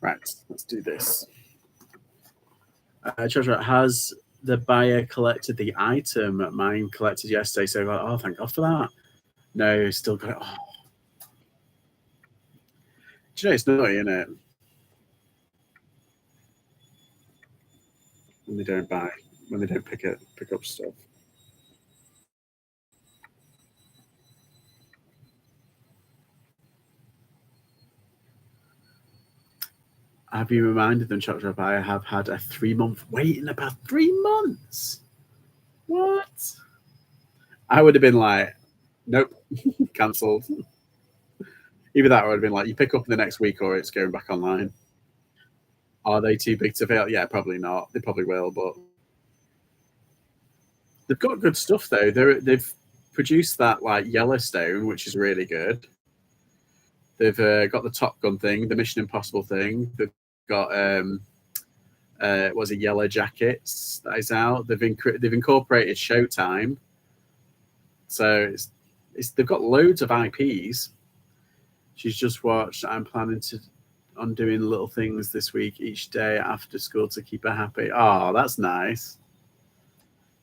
Right, let's do this. Treasure, has the buyer collected the item? Mine collected yesterday, so like, oh, thank God for that. No, still got it. Oh. Do you know it's naughty, isn't it? When they don't pick up stuff. Have you reminded them, Chop Chop? I have had a 3-month wait in the past 3 months. What? I would have been like, nope, cancelled. Either that or I would have been like, you pick up in the next week or it's going back online. Are they too big to fail? Yeah, probably not. They probably will, but they've got good stuff though. They've produced that like Yellowstone, which is really good. They've got the Top Gun thing, the Mission Impossible thing. They've got was it Yellow Jackets that is out. They've incorporated Showtime, so they've got loads of IPs. She's just watched. I'm planning on doing little things this week each day after school to keep her happy. Oh, that's nice.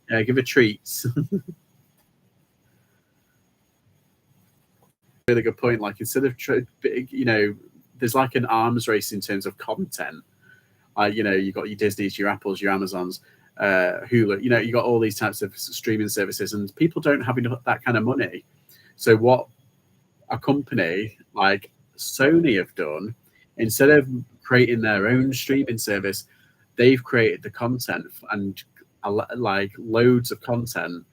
Yeah, give her treats. Really good point. Like instead of there's like an arms race in terms of content. You got your Disneys, your Apples, your Amazons, Hulu. You got all these types of streaming services, and people don't have enough that kind of money. So what a company like Sony have done, instead of creating their own streaming service, they've created the content and like loads of content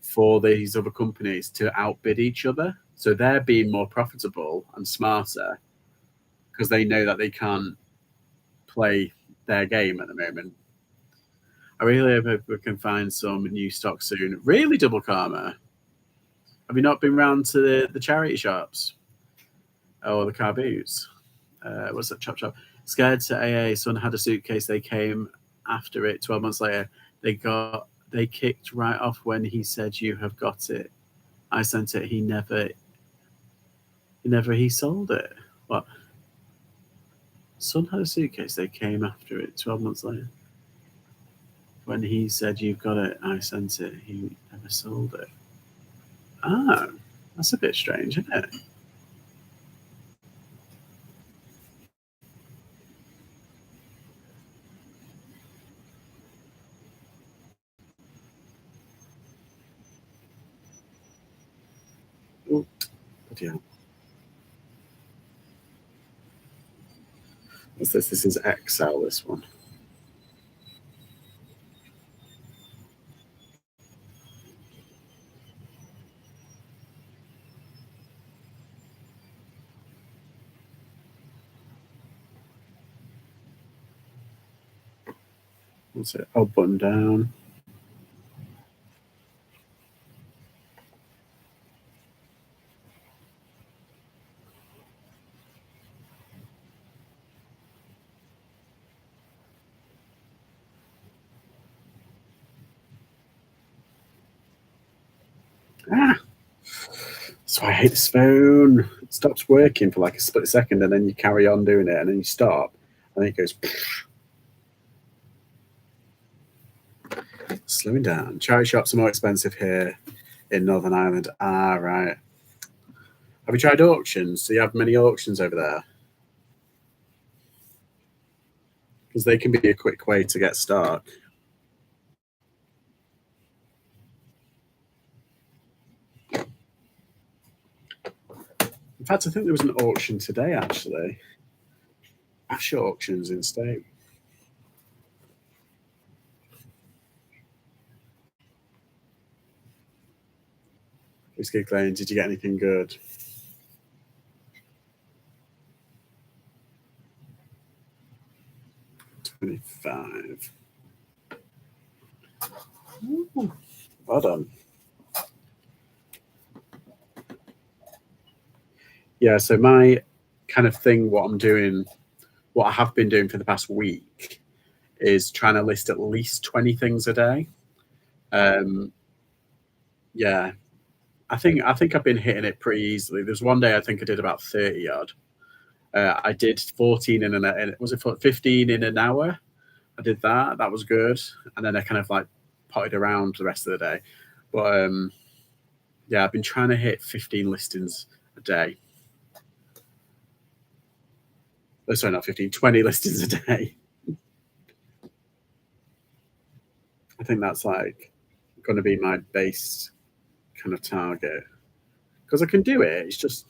for these other companies to outbid each other. So they're being more profitable and smarter because they know that they can't play their game at the moment. I really hope we can find some new stock soon. Really, Double Karma? Have you not been round to the charity shops or the car boots? What's that? Chop Chop. Scared to AA. Son had a suitcase. They came after it 12 months later. They kicked right off when he said, "You have got it." I sent it. He sold it. What? Son had a suitcase. They came after it 12 months later. When he said, "You've got it," I sent it. He never sold it. Ah, that's a bit strange, isn't it? Oh, yeah. What's this? This is XL, this one. What's it? Oh, button down. Ah! That's why I hate this phone. It stops working for like a split second, and then you carry on doing it, and then you stop, and then it goes. Slowing down. Charity shops are more expensive here in Northern Ireland. Ah, right. Have you tried auctions? Do you have many auctions over there? Because they can be a quick way to get stock. In fact, I think there was an auction today, actually. Ash auctions in state. Whiskey Glen, did you get anything good? 25. Ooh, well done. Yeah, so my kind of thing, what I have been doing for the past week is trying to list at least 20 things a day. Yeah, I think I've been hitting it pretty easily. There's one day I think I did about 30 odd. I did 14 was it 15 in an hour? I did that. That was good. And then I kind of like potted around the rest of the day. But yeah, I've been trying to hit 15 listings a day. Oh, sorry, not 15, 20 listings a day. I think that's like going to be my base kind of target because I can do it. It's just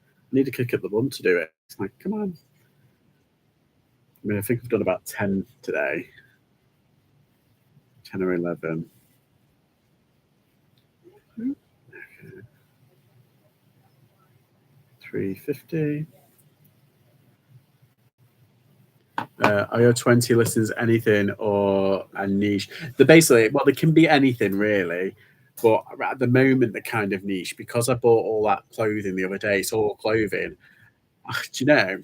I need to kick up the bum to do it. It's like, come on. I mean, I think I've done about 10 today, 10 or 11. 350. Are your 20 listings anything or a niche? They can be anything really, but at the moment, the kind of niche, because I bought all that clothing the other day, it's all clothing. Do you know,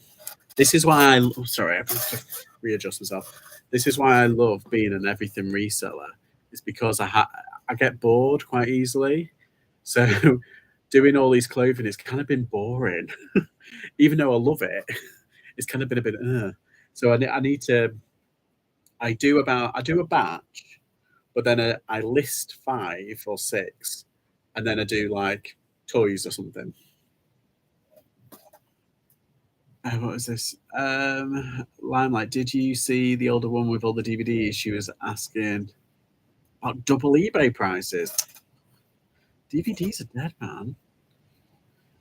this is why sorry, I have to readjust myself. This is why I love being an everything reseller. It's because I get bored quite easily. So doing all these clothing has kind of been boring, even though I love it. It's kind of been a bit. So I need to. I do a batch, but then I list 5 or 6, and then I do like toys or something. What was this? Limelight. Did you see the older one with all the DVDs? She was asking about double eBay prices. DVDs are dead, man.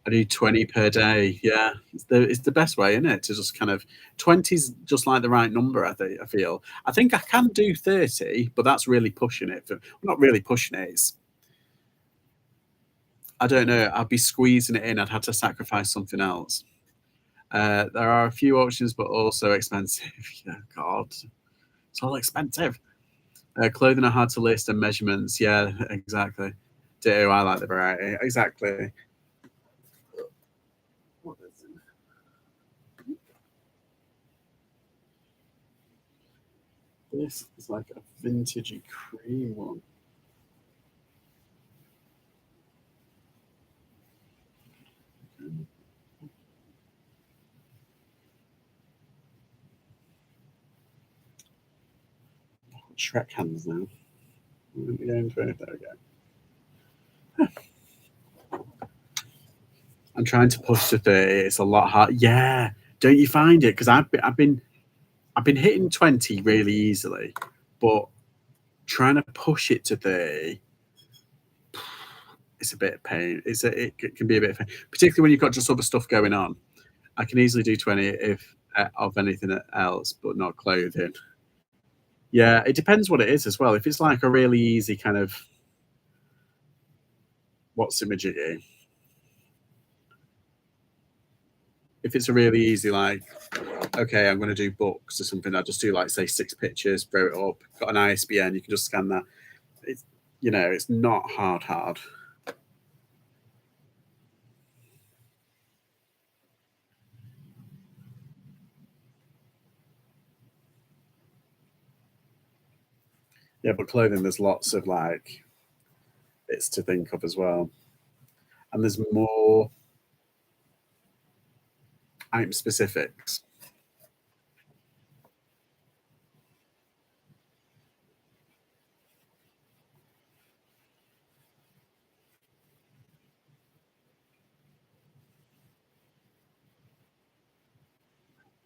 I do 20 per day. Yeah, it's the best way, isn't it? To just kind of 20's just like the right number. I feel. I think I can do 30, but that's really pushing it. Not really pushing it. I don't know. I'd be squeezing it in. I'd have to sacrifice something else. There are a few options, but also expensive. Yeah, God, it's all expensive. Clothing are hard to list and measurements. Yeah, exactly. Do I like the variety? Exactly. What is it? This is like a vintagey cream one. Shrek hands now. Let me go into it. There we go. I'm trying to push to 30. It's a lot hard. Yeah, don't you find it? Because I've been hitting 20 really easily, but trying to push it to 30, it's a bit of pain. It can be a bit of pain, particularly when you've got just other stuff going on. I can easily do 20 if of anything else, but not clothing. Yeah, it depends what it is as well. If it's like a really easy kind of what's the majiggy? If it's a really easy like, okay, I'm going to do books or something, I just do like say 6 pictures, throw it up, got an ISBN, you can just scan that. It's it's not hard. Yeah, but clothing, there's lots of like bits to think of as well, and there's more item specifics.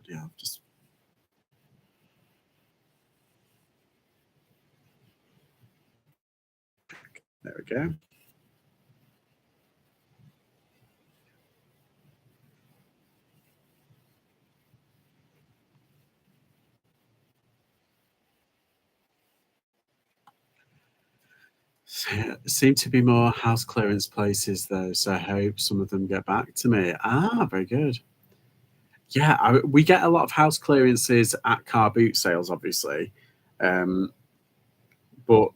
Yeah, just there we go. Seem to be more house clearance places though, so I hope some of them get back to me. Ah, very good. Yeah, we get a lot of house clearances at car boot sales, obviously, um, but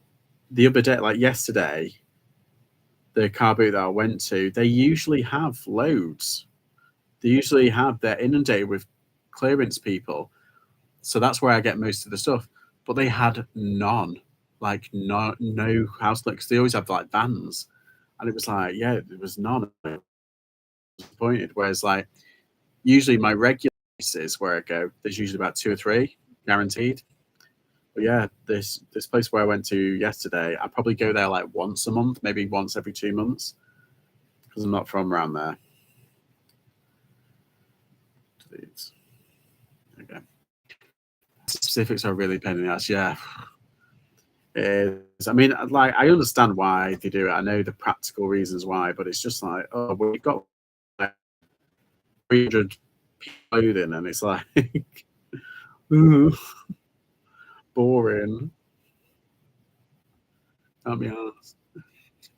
the other day, like yesterday, the car boot that I went to, they usually have loads. They usually have they're inundated with clearance people, so that's where I get most of the stuff. But they had none, like no house clearance. They always have like vans, and it was like, yeah, there was none. I was disappointed. Whereas like usually my regular places where I go, there's usually about two or three guaranteed. But yeah, this place where I went to yesterday, I probably go there like once a month, maybe once every 2 months, because I'm not from around there. Please. Okay. Specifics are really pain in the ass. Yeah, it is. I mean, like I understand why they do it. I know the practical reasons why, but it's just like, oh, well, we've got like 300 clothing, and it's like, ooh, boring. Can't be honest.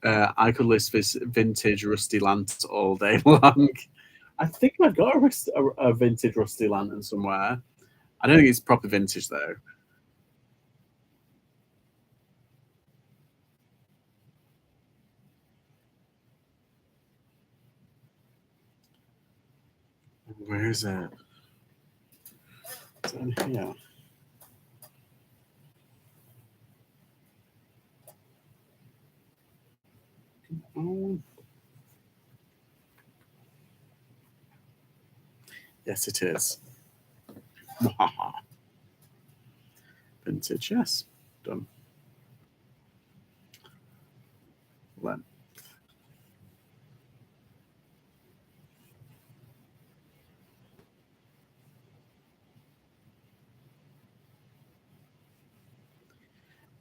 I could list this vintage rusty lanterns all day long. I think I've got a vintage rusty lantern somewhere. I don't think it's proper vintage though. Where is it? Is it in here? Oh, yes, it is. Vintage, yes. Done. Lent.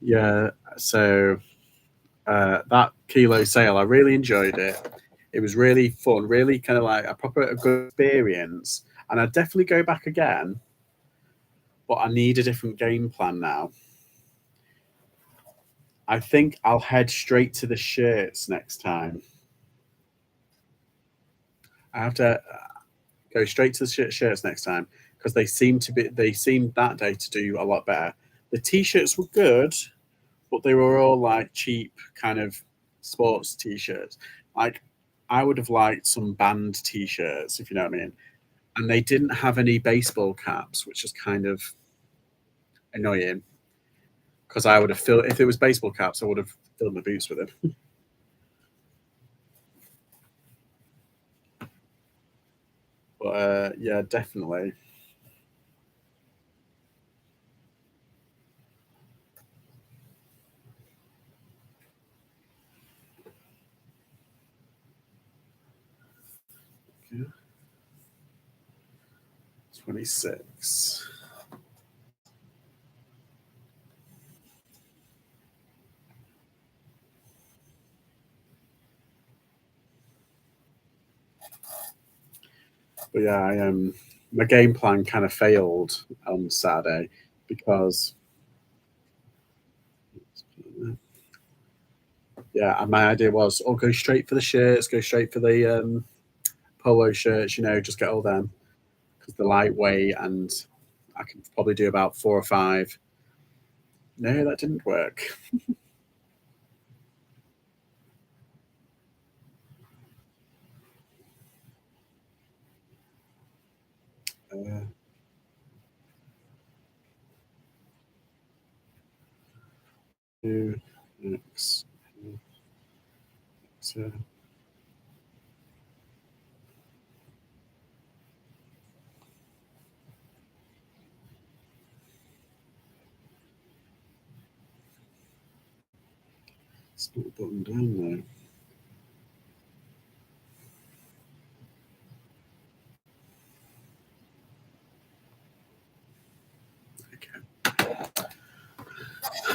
Yeah, so that kilo sale, I really enjoyed it. It was really fun, really kind of like a good experience, and I'd definitely go back again. But I need a different game plan now. I think I'll head straight to the shirts next time. I have to go straight to the shirts next time because they seemed that day to do a lot better. The t-shirts were good, but they were all like cheap kind of sports t-shirts. Like I would have liked some band t-shirts, if you know what I mean. And they didn't have any baseball caps, which is kind of annoying because I would have filled if it was baseball caps, I would have filled my boots with them. But yeah, definitely. Yeah, 26. But yeah, my game plan kind of failed on Saturday because yeah, and my idea was, oh, go straight for the shirts, go straight for the polo shirts, just get all them because they're lightweight and I can probably do about 4 or 5. No, that didn't work. Uh, 2, X, so it's not buttoned down though. Okay.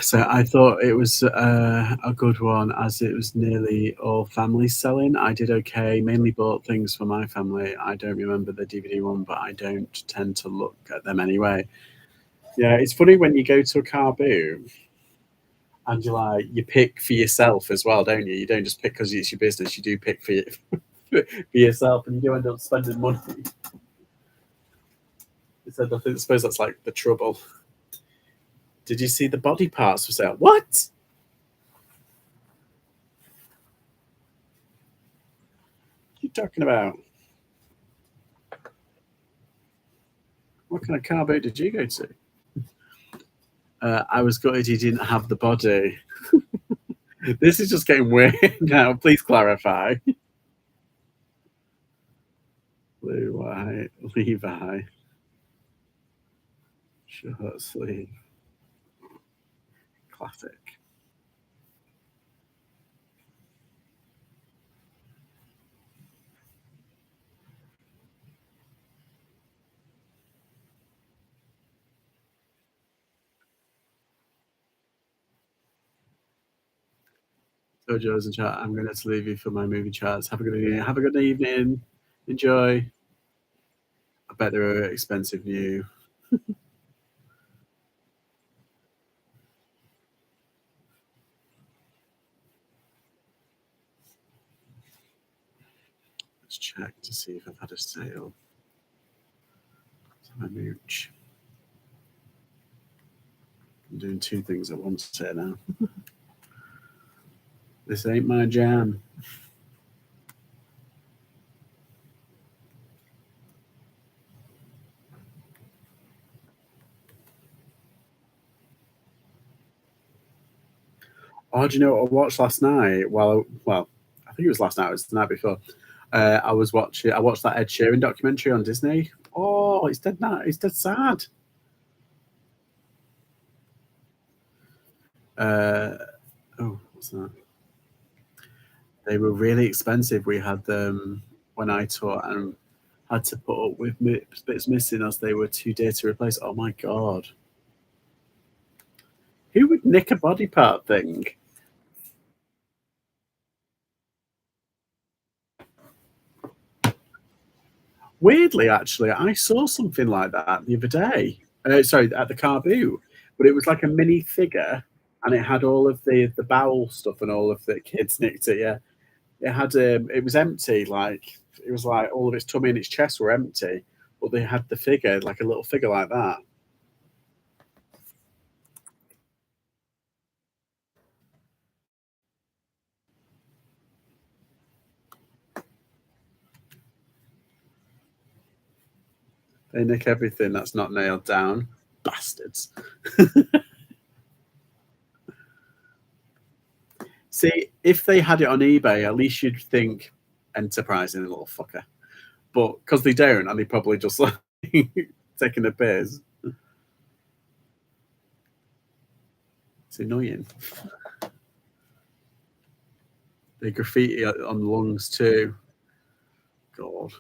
So I thought it was a good one as it was nearly all family selling. I did okay, mainly bought things for my family. I don't remember the DVD one, but I don't tend to look at them anyway. Yeah, it's funny when you go to a carboot and you pick for yourself as well, don't you? You don't just pick because it's your business. You do pick for yourself, and you do end up spending money. So I suppose that's like the trouble. Did you see the body parts for sale? What? What are you talking about? What kind of carboot did you go to? I was gutted he didn't have the body. This is just getting weird now. Please clarify. Blue, white, Levi, short sleeve, classic. So, Joe's in chat. I'm going to leave you for my movie chats. Have a good evening. Have a good evening. Enjoy. I bet they're expensive new. Let's check to see if I've had a sale. My mooch. I'm doing 2 things at once here now. This ain't my jam. Oh, do you know what I watched last night? Well, I think it was last night. It was the night before. I watched that Ed Sheeran documentary on Disney. Oh, it's dead now. It's dead sad. Uh, oh, what's that? They were really expensive. We had them when I taught and had to put up with bits missing as they were too dear to replace. Oh my god! Who would nick a body part thing? Weirdly, actually, I saw something like that the other day. Sorry, at the carboot, but it was like a mini figure, and it had all of the bowel stuff, and all of the kids nicked it. Yeah, it had it was empty, like it was like all of its tummy and its chest were empty, but they had the figure, like a little figure like that. They nick everything that's not nailed down, bastards. See, if they had it on eBay, at least you'd think enterprising little fucker. But because they don't, and they probably just like taking a piss, it's annoying. They graffiti on lungs too. God.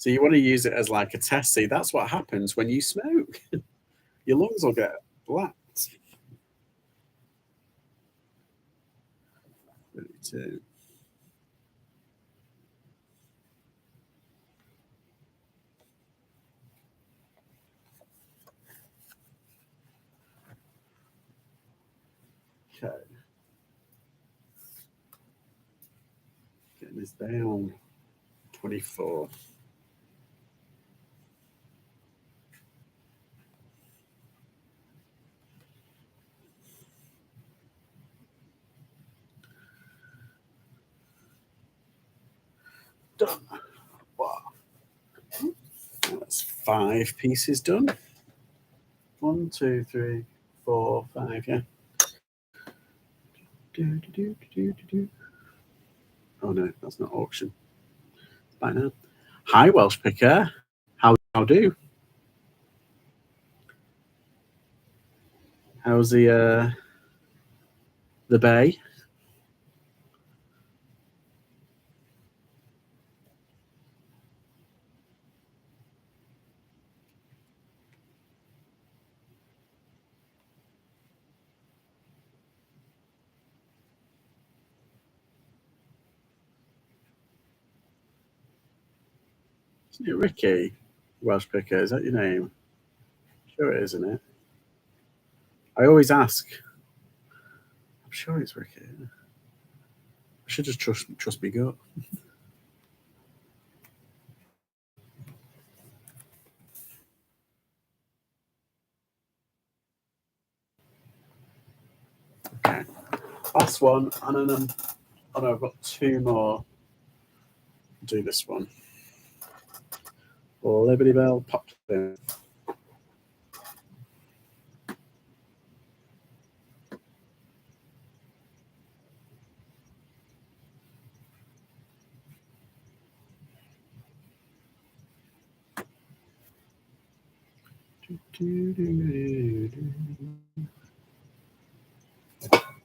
So you want to use it as like a test. See, that's what happens when you smoke. Your lungs will get blacked. 32. Okay. Getting this down. 24. Done. Wow. That's 5 pieces done. 1, 2, 3, 4, 5. Yeah. Oh no, that's not auction. By now. Hi, Welsh Picker. How do? How's the bay? Isn't it Ricky? Welsh Picker, is that your name? Sure it is, isn't it? I always ask. I'm sure it's Ricky. I should just trust me gut. Okay. Last one, and then oh no, I've got 2 more. Do this one. Liberty Bell popped in.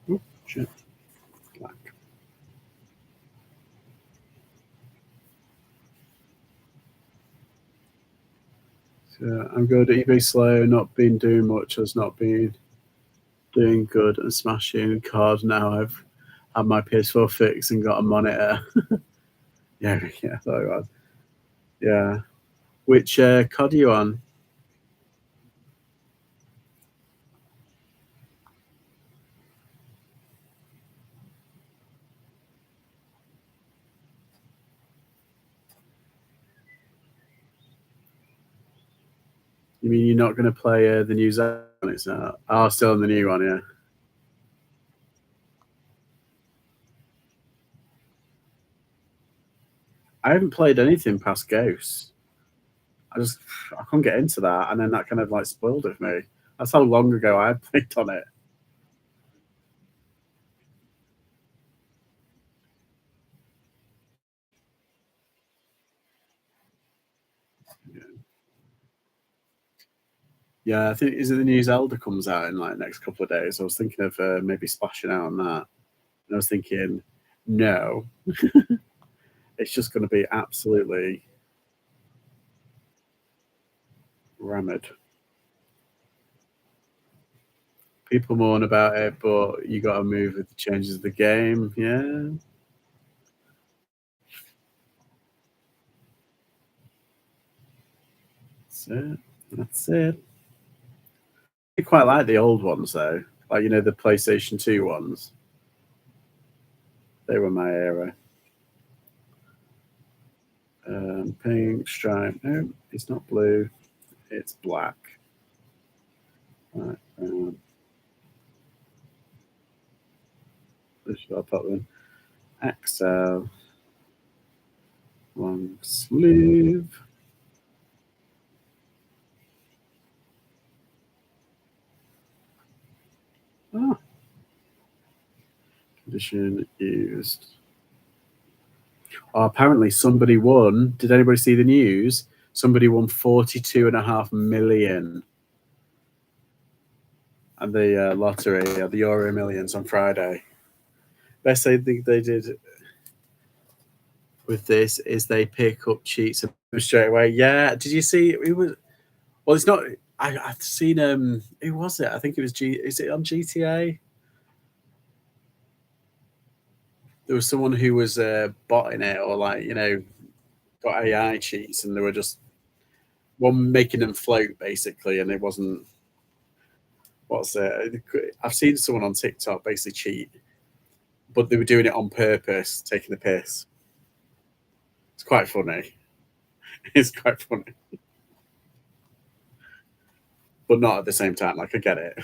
Oh, shit. Black. So I'm good. eBay slow, not been doing much, has not been doing good and smashing cards. Now I've had my PS4 fixed and got a monitor. Yeah, I thought it was. Yeah. Which COD are you on? You mean you're not going to play the new Zone? It's not. Oh, still on the new one, yeah. I haven't played anything past Ghosts. I couldn't get into that, and then that kind of like spoiled it for me. That's how long ago I had played on it. Yeah, I think is it the new Zelda comes out in like next couple of days. I was thinking of maybe splashing out on that, and I was thinking, no, it's just going to be absolutely Rammed. People mourn about it, but you got to move with the changes of the game. Yeah. That's it. That's it. I quite like the old ones though. Like the PlayStation 2 ones. They were my era. Pink stripe. No, it's not blue. It's black. Right. I'll put them. XL. Long sleeve. Oh. Condition used. Oh, apparently somebody won. Did anybody see the news? Somebody won 42.5 million and the lottery, the Euro Millions on Friday. Best thing they did with this is they pick up cheats straight away. Yeah, did you see? It was well. It's not. I've seen. Who was it? I think it was G. Is it on GTA? There was someone who was botting it or got AI cheats, and they were just one making them float basically, and it wasn't. What's it? I've seen someone on TikTok basically cheat, but they were doing it on purpose, taking the piss. It's quite funny. It's quite funny, but not at the same time. Like I get it.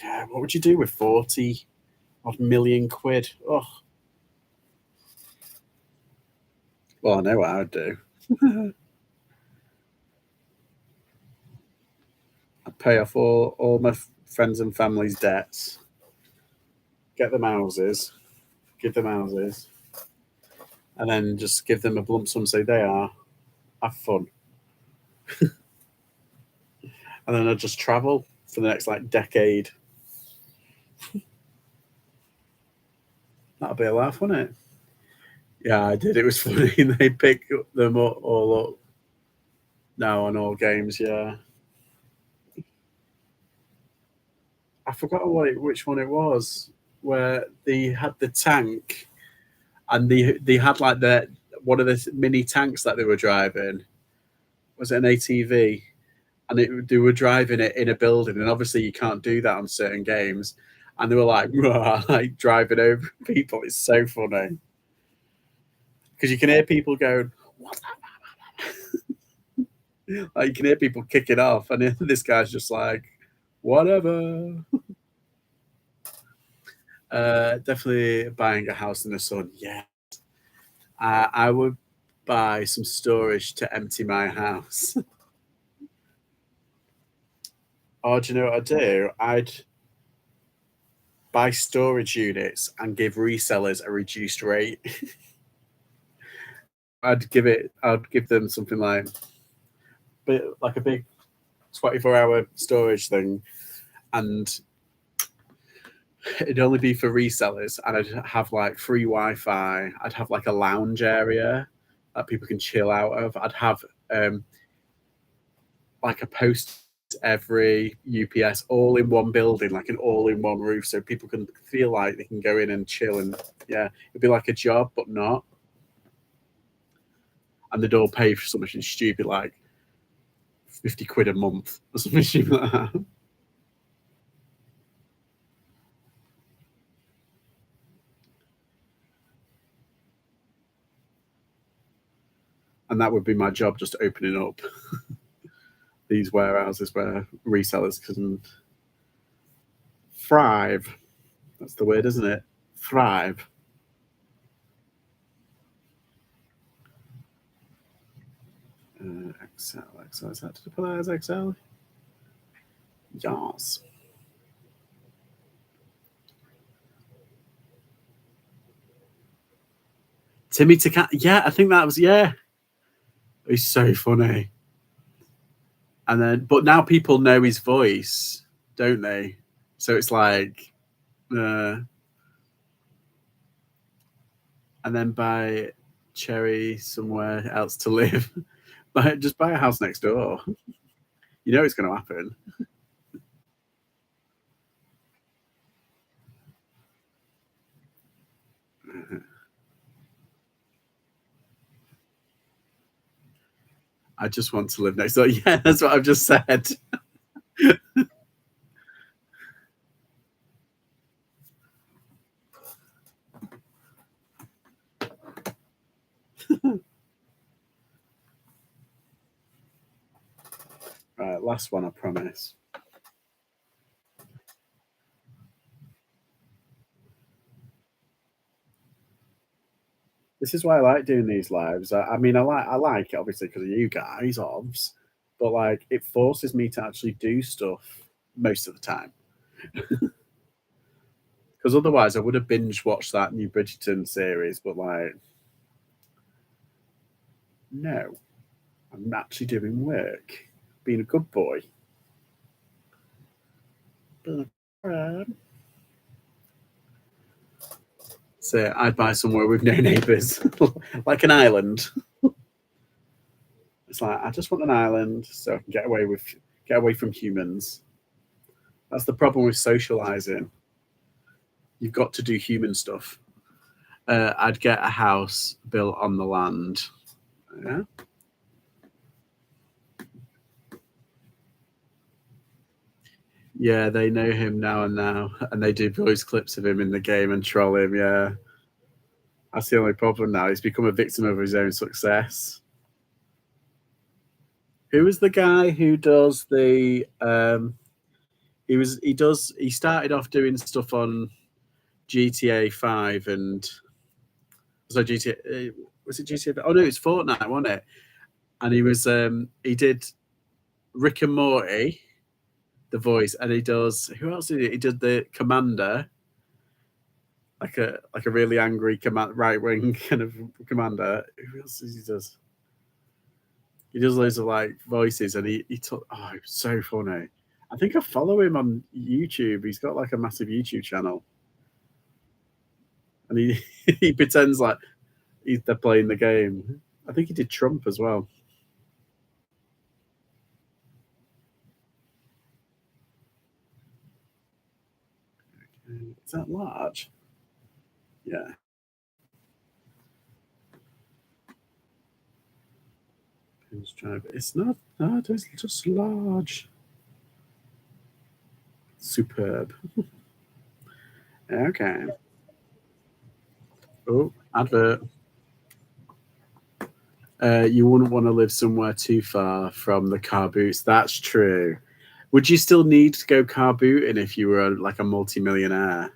Yeah, what would you do with 40 odd million quid? Oh, well, I know what I would do. I'd pay off all my friends and family's debts, get them houses, give them houses, and then just give them a lump sum. Say they are, have fun, and then I'd just travel for the next decade. That'd be a laugh, wouldn't it? Yeah, I did. It was funny. They pick them all up now on all games. Yeah, I forgot which one it was where they had the tank and they had the one of the mini tanks that they were driving. Was it an ATV? And they were driving it in a building, and obviously you can't do that on certain games. And they were like driving over people. It's so funny because you can hear people going, "What?" Like you can hear people kicking off, and this guy's just like, "Whatever." Definitely buying a house in the sun. Yeah, I would buy some storage to empty my house. Or do you know what I'd do? I'd buy storage units and give resellers a reduced rate. I'd give them something like a big 24-hour storage thing, and it'd only be for resellers, and I'd have free Wi-Fi. I'd have a lounge area that people can chill out of. I'd have a post every UPS all in one building, like an all-in-one roof, so people can feel like they can go in and chill. And yeah, it'd be like a job, but not. And they'd all pay for something stupid like 50 quid a month or something stupid like that. And that would be my job, just opening up these warehouses where resellers can thrive. That's the word, isn't it? Thrive. Excel. Is that to put that as Excel? Yes. Timmy Takat. Yeah, I think that was, yeah. He's so funny. And then, but now people know his voice, don't they? So it's like, and then buy Cherry somewhere else to live. Just buy a house next door. You know it's going to happen. I just want to live next door. Yeah, that's what I've just said. Right, last one, I promise. This is why I like doing these lives. I mean, I like it obviously because of you guys, obvs, but like it forces me to actually do stuff most of the time. Because otherwise, I would have binge watched that new Bridgerton series. But like, no, I'm actually doing work, being a good boy. So I'd buy somewhere with no neighbours, like an island. It's like I just want an island so I can get away from humans. That's the problem with socializing. You've got to do human stuff. I'd get a house built on the land. Yeah, yeah, they know him now, and they do voice clips of him in the game and troll him. Yeah, that's the only problem now. He's become a victim of his own success. Who is the guy who does the? He started off doing stuff on GTA 5 and so GTA was it GTA? Oh no, it's Fortnite, wasn't it? And he did Rick and Morty, the voice, and he does who else did he? He did the commander, like a really angry command right wing kind of commander. Who else does he does? He does loads of like voices, and he took. Oh, it's so funny. I think I follow him on YouTube. He's got like a massive YouTube channel, and he he pretends like they're playing the game. I think he did Trump as well. Is that large? Yeah. Pinstripe. It's not that. It's just large. Superb. Okay. Oh, advert. You wouldn't want to live somewhere too far from the car boots. That's true. Would you still need to go car booting if you were like a multimillionaire?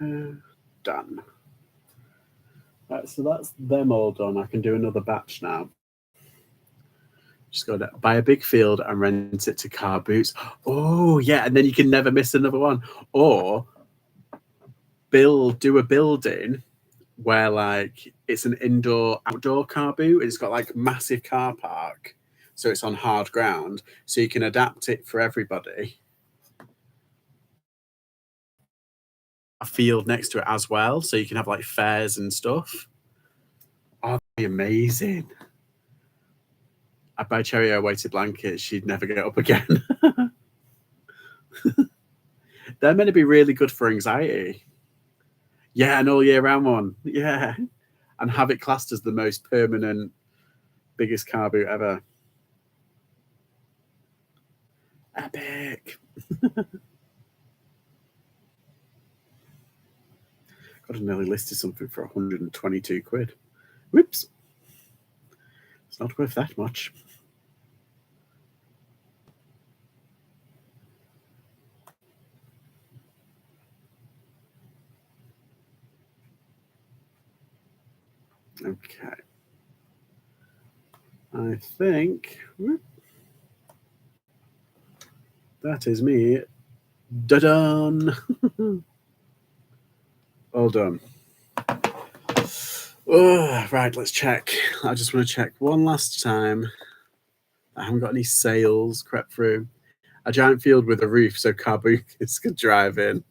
Yeah, done. Right, so that's them all done. I can do another batch now. Just go to buy a big field and rent it to car boots. Oh yeah, and then you can never miss another one. Or do a building where like it's an indoor outdoor car boot. It's got like massive car park, so it's on hard ground, so you can adapt it for everybody. A field next to it as well, so you can have like fairs and stuff. Oh, that'd be amazing. I'd buy Cherry a weighted blanket. She'd never get up again. They're meant to be really good for anxiety. Yeah, an all year round one. Yeah, and have it classed as the most permanent, biggest car boot ever. Epic. God, I nearly listed something for 122 quid. Whoops. It's not worth that much. Okay. I think that is me. Done. All done. Oh, right, let's check. I just want to check one last time. I haven't got any sales crept through. A giant field with a roof so carboot could drive in.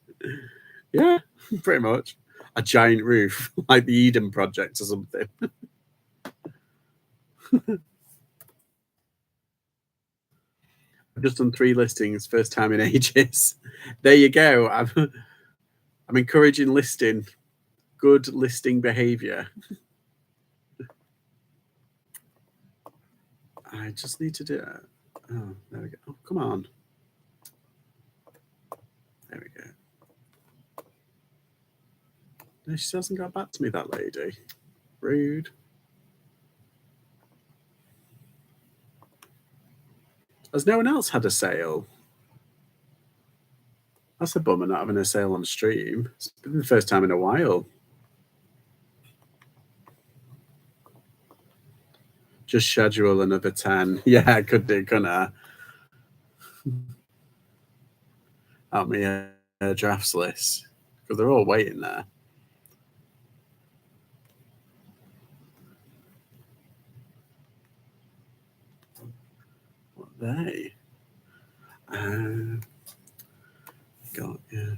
Yeah, pretty much. A giant roof, like the Eden Project or something. I've just done 3 listings, first time in ages. There you go. I'm encouraging listing, good listing behavior. I just need to do it. Oh, there we go. Oh, come on. There we go. No, she hasn't got back to me, that lady. Rude. Has no one else had a sale? That's a bummer not having a sale on stream. It's been the first time in a while. Just schedule another 10. Yeah, I could do, couldn't I? Out my drafts list. Because they're all waiting there. What are they? God, yeah.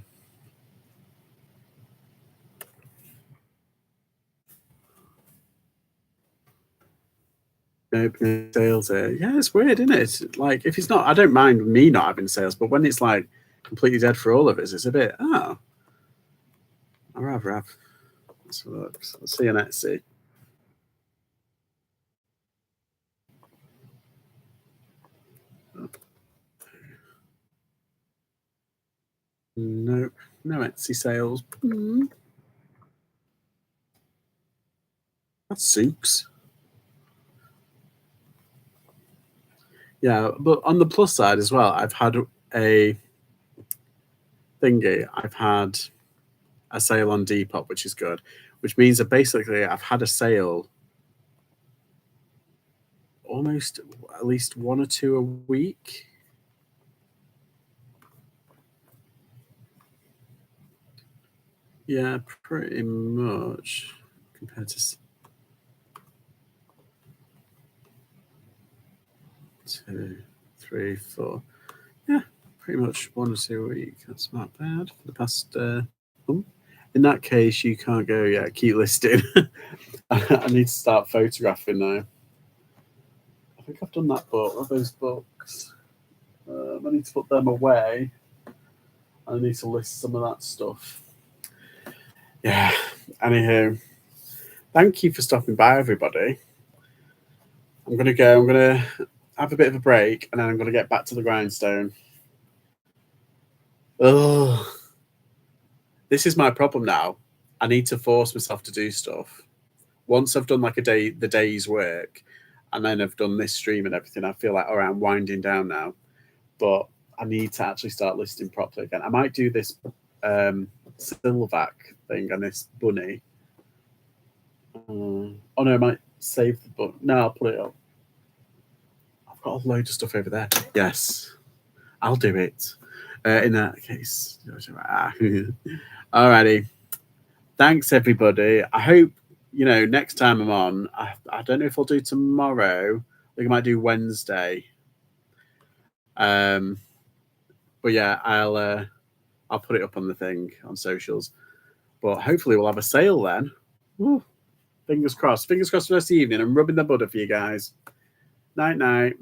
Nope, no sales here. Yeah, it's weird, isn't it? Like, if it's not, I don't mind me not having sales, but when it's like completely dead for all of us, it's a bit, I'd rather have. Let's look. Let's see on Etsy. Nope, no Etsy sales. That's soups. Yeah, but on the plus side as well, I've had a thingy. I've had a sale on Depop, which is good, which means that basically I've had a sale almost at least 1 or 2 a week. Yeah, pretty much compared to 2, 3, 4. Yeah, pretty much 1 or 2 a week. That's not bad for the past. In that case, you can't go yet. Keep listing. I need to start photographing now. I think I've done that book. What are those books? I need to put them away. I need to list some of that stuff. Yeah. Anywho, thank you for stopping by, everybody. I'm going to go. I'm going to have a bit of a break, and then I'm going to get back to the grindstone. Oh, this is my problem now. I need to force myself to do stuff. Once I've done like the day's work, and then I've done this stream and everything, I feel like, all right, I'm winding down now. But I need to actually start listing properly again. I might do this Silvac thing on this bunny. Oh no, I might save the book. No, I'll put it up. I've got a load of stuff over there. Yes, I'll do it. In that case, alrighty. Thanks, everybody. I hope next time I'm on. I don't know if I'll do tomorrow. I think I might do Wednesday. But yeah, I'll put it up on the thing on socials. But hopefully we'll have a sale then. Woo. Fingers crossed. Fingers crossed for this evening. I'm rubbing the butter for you guys. Night night.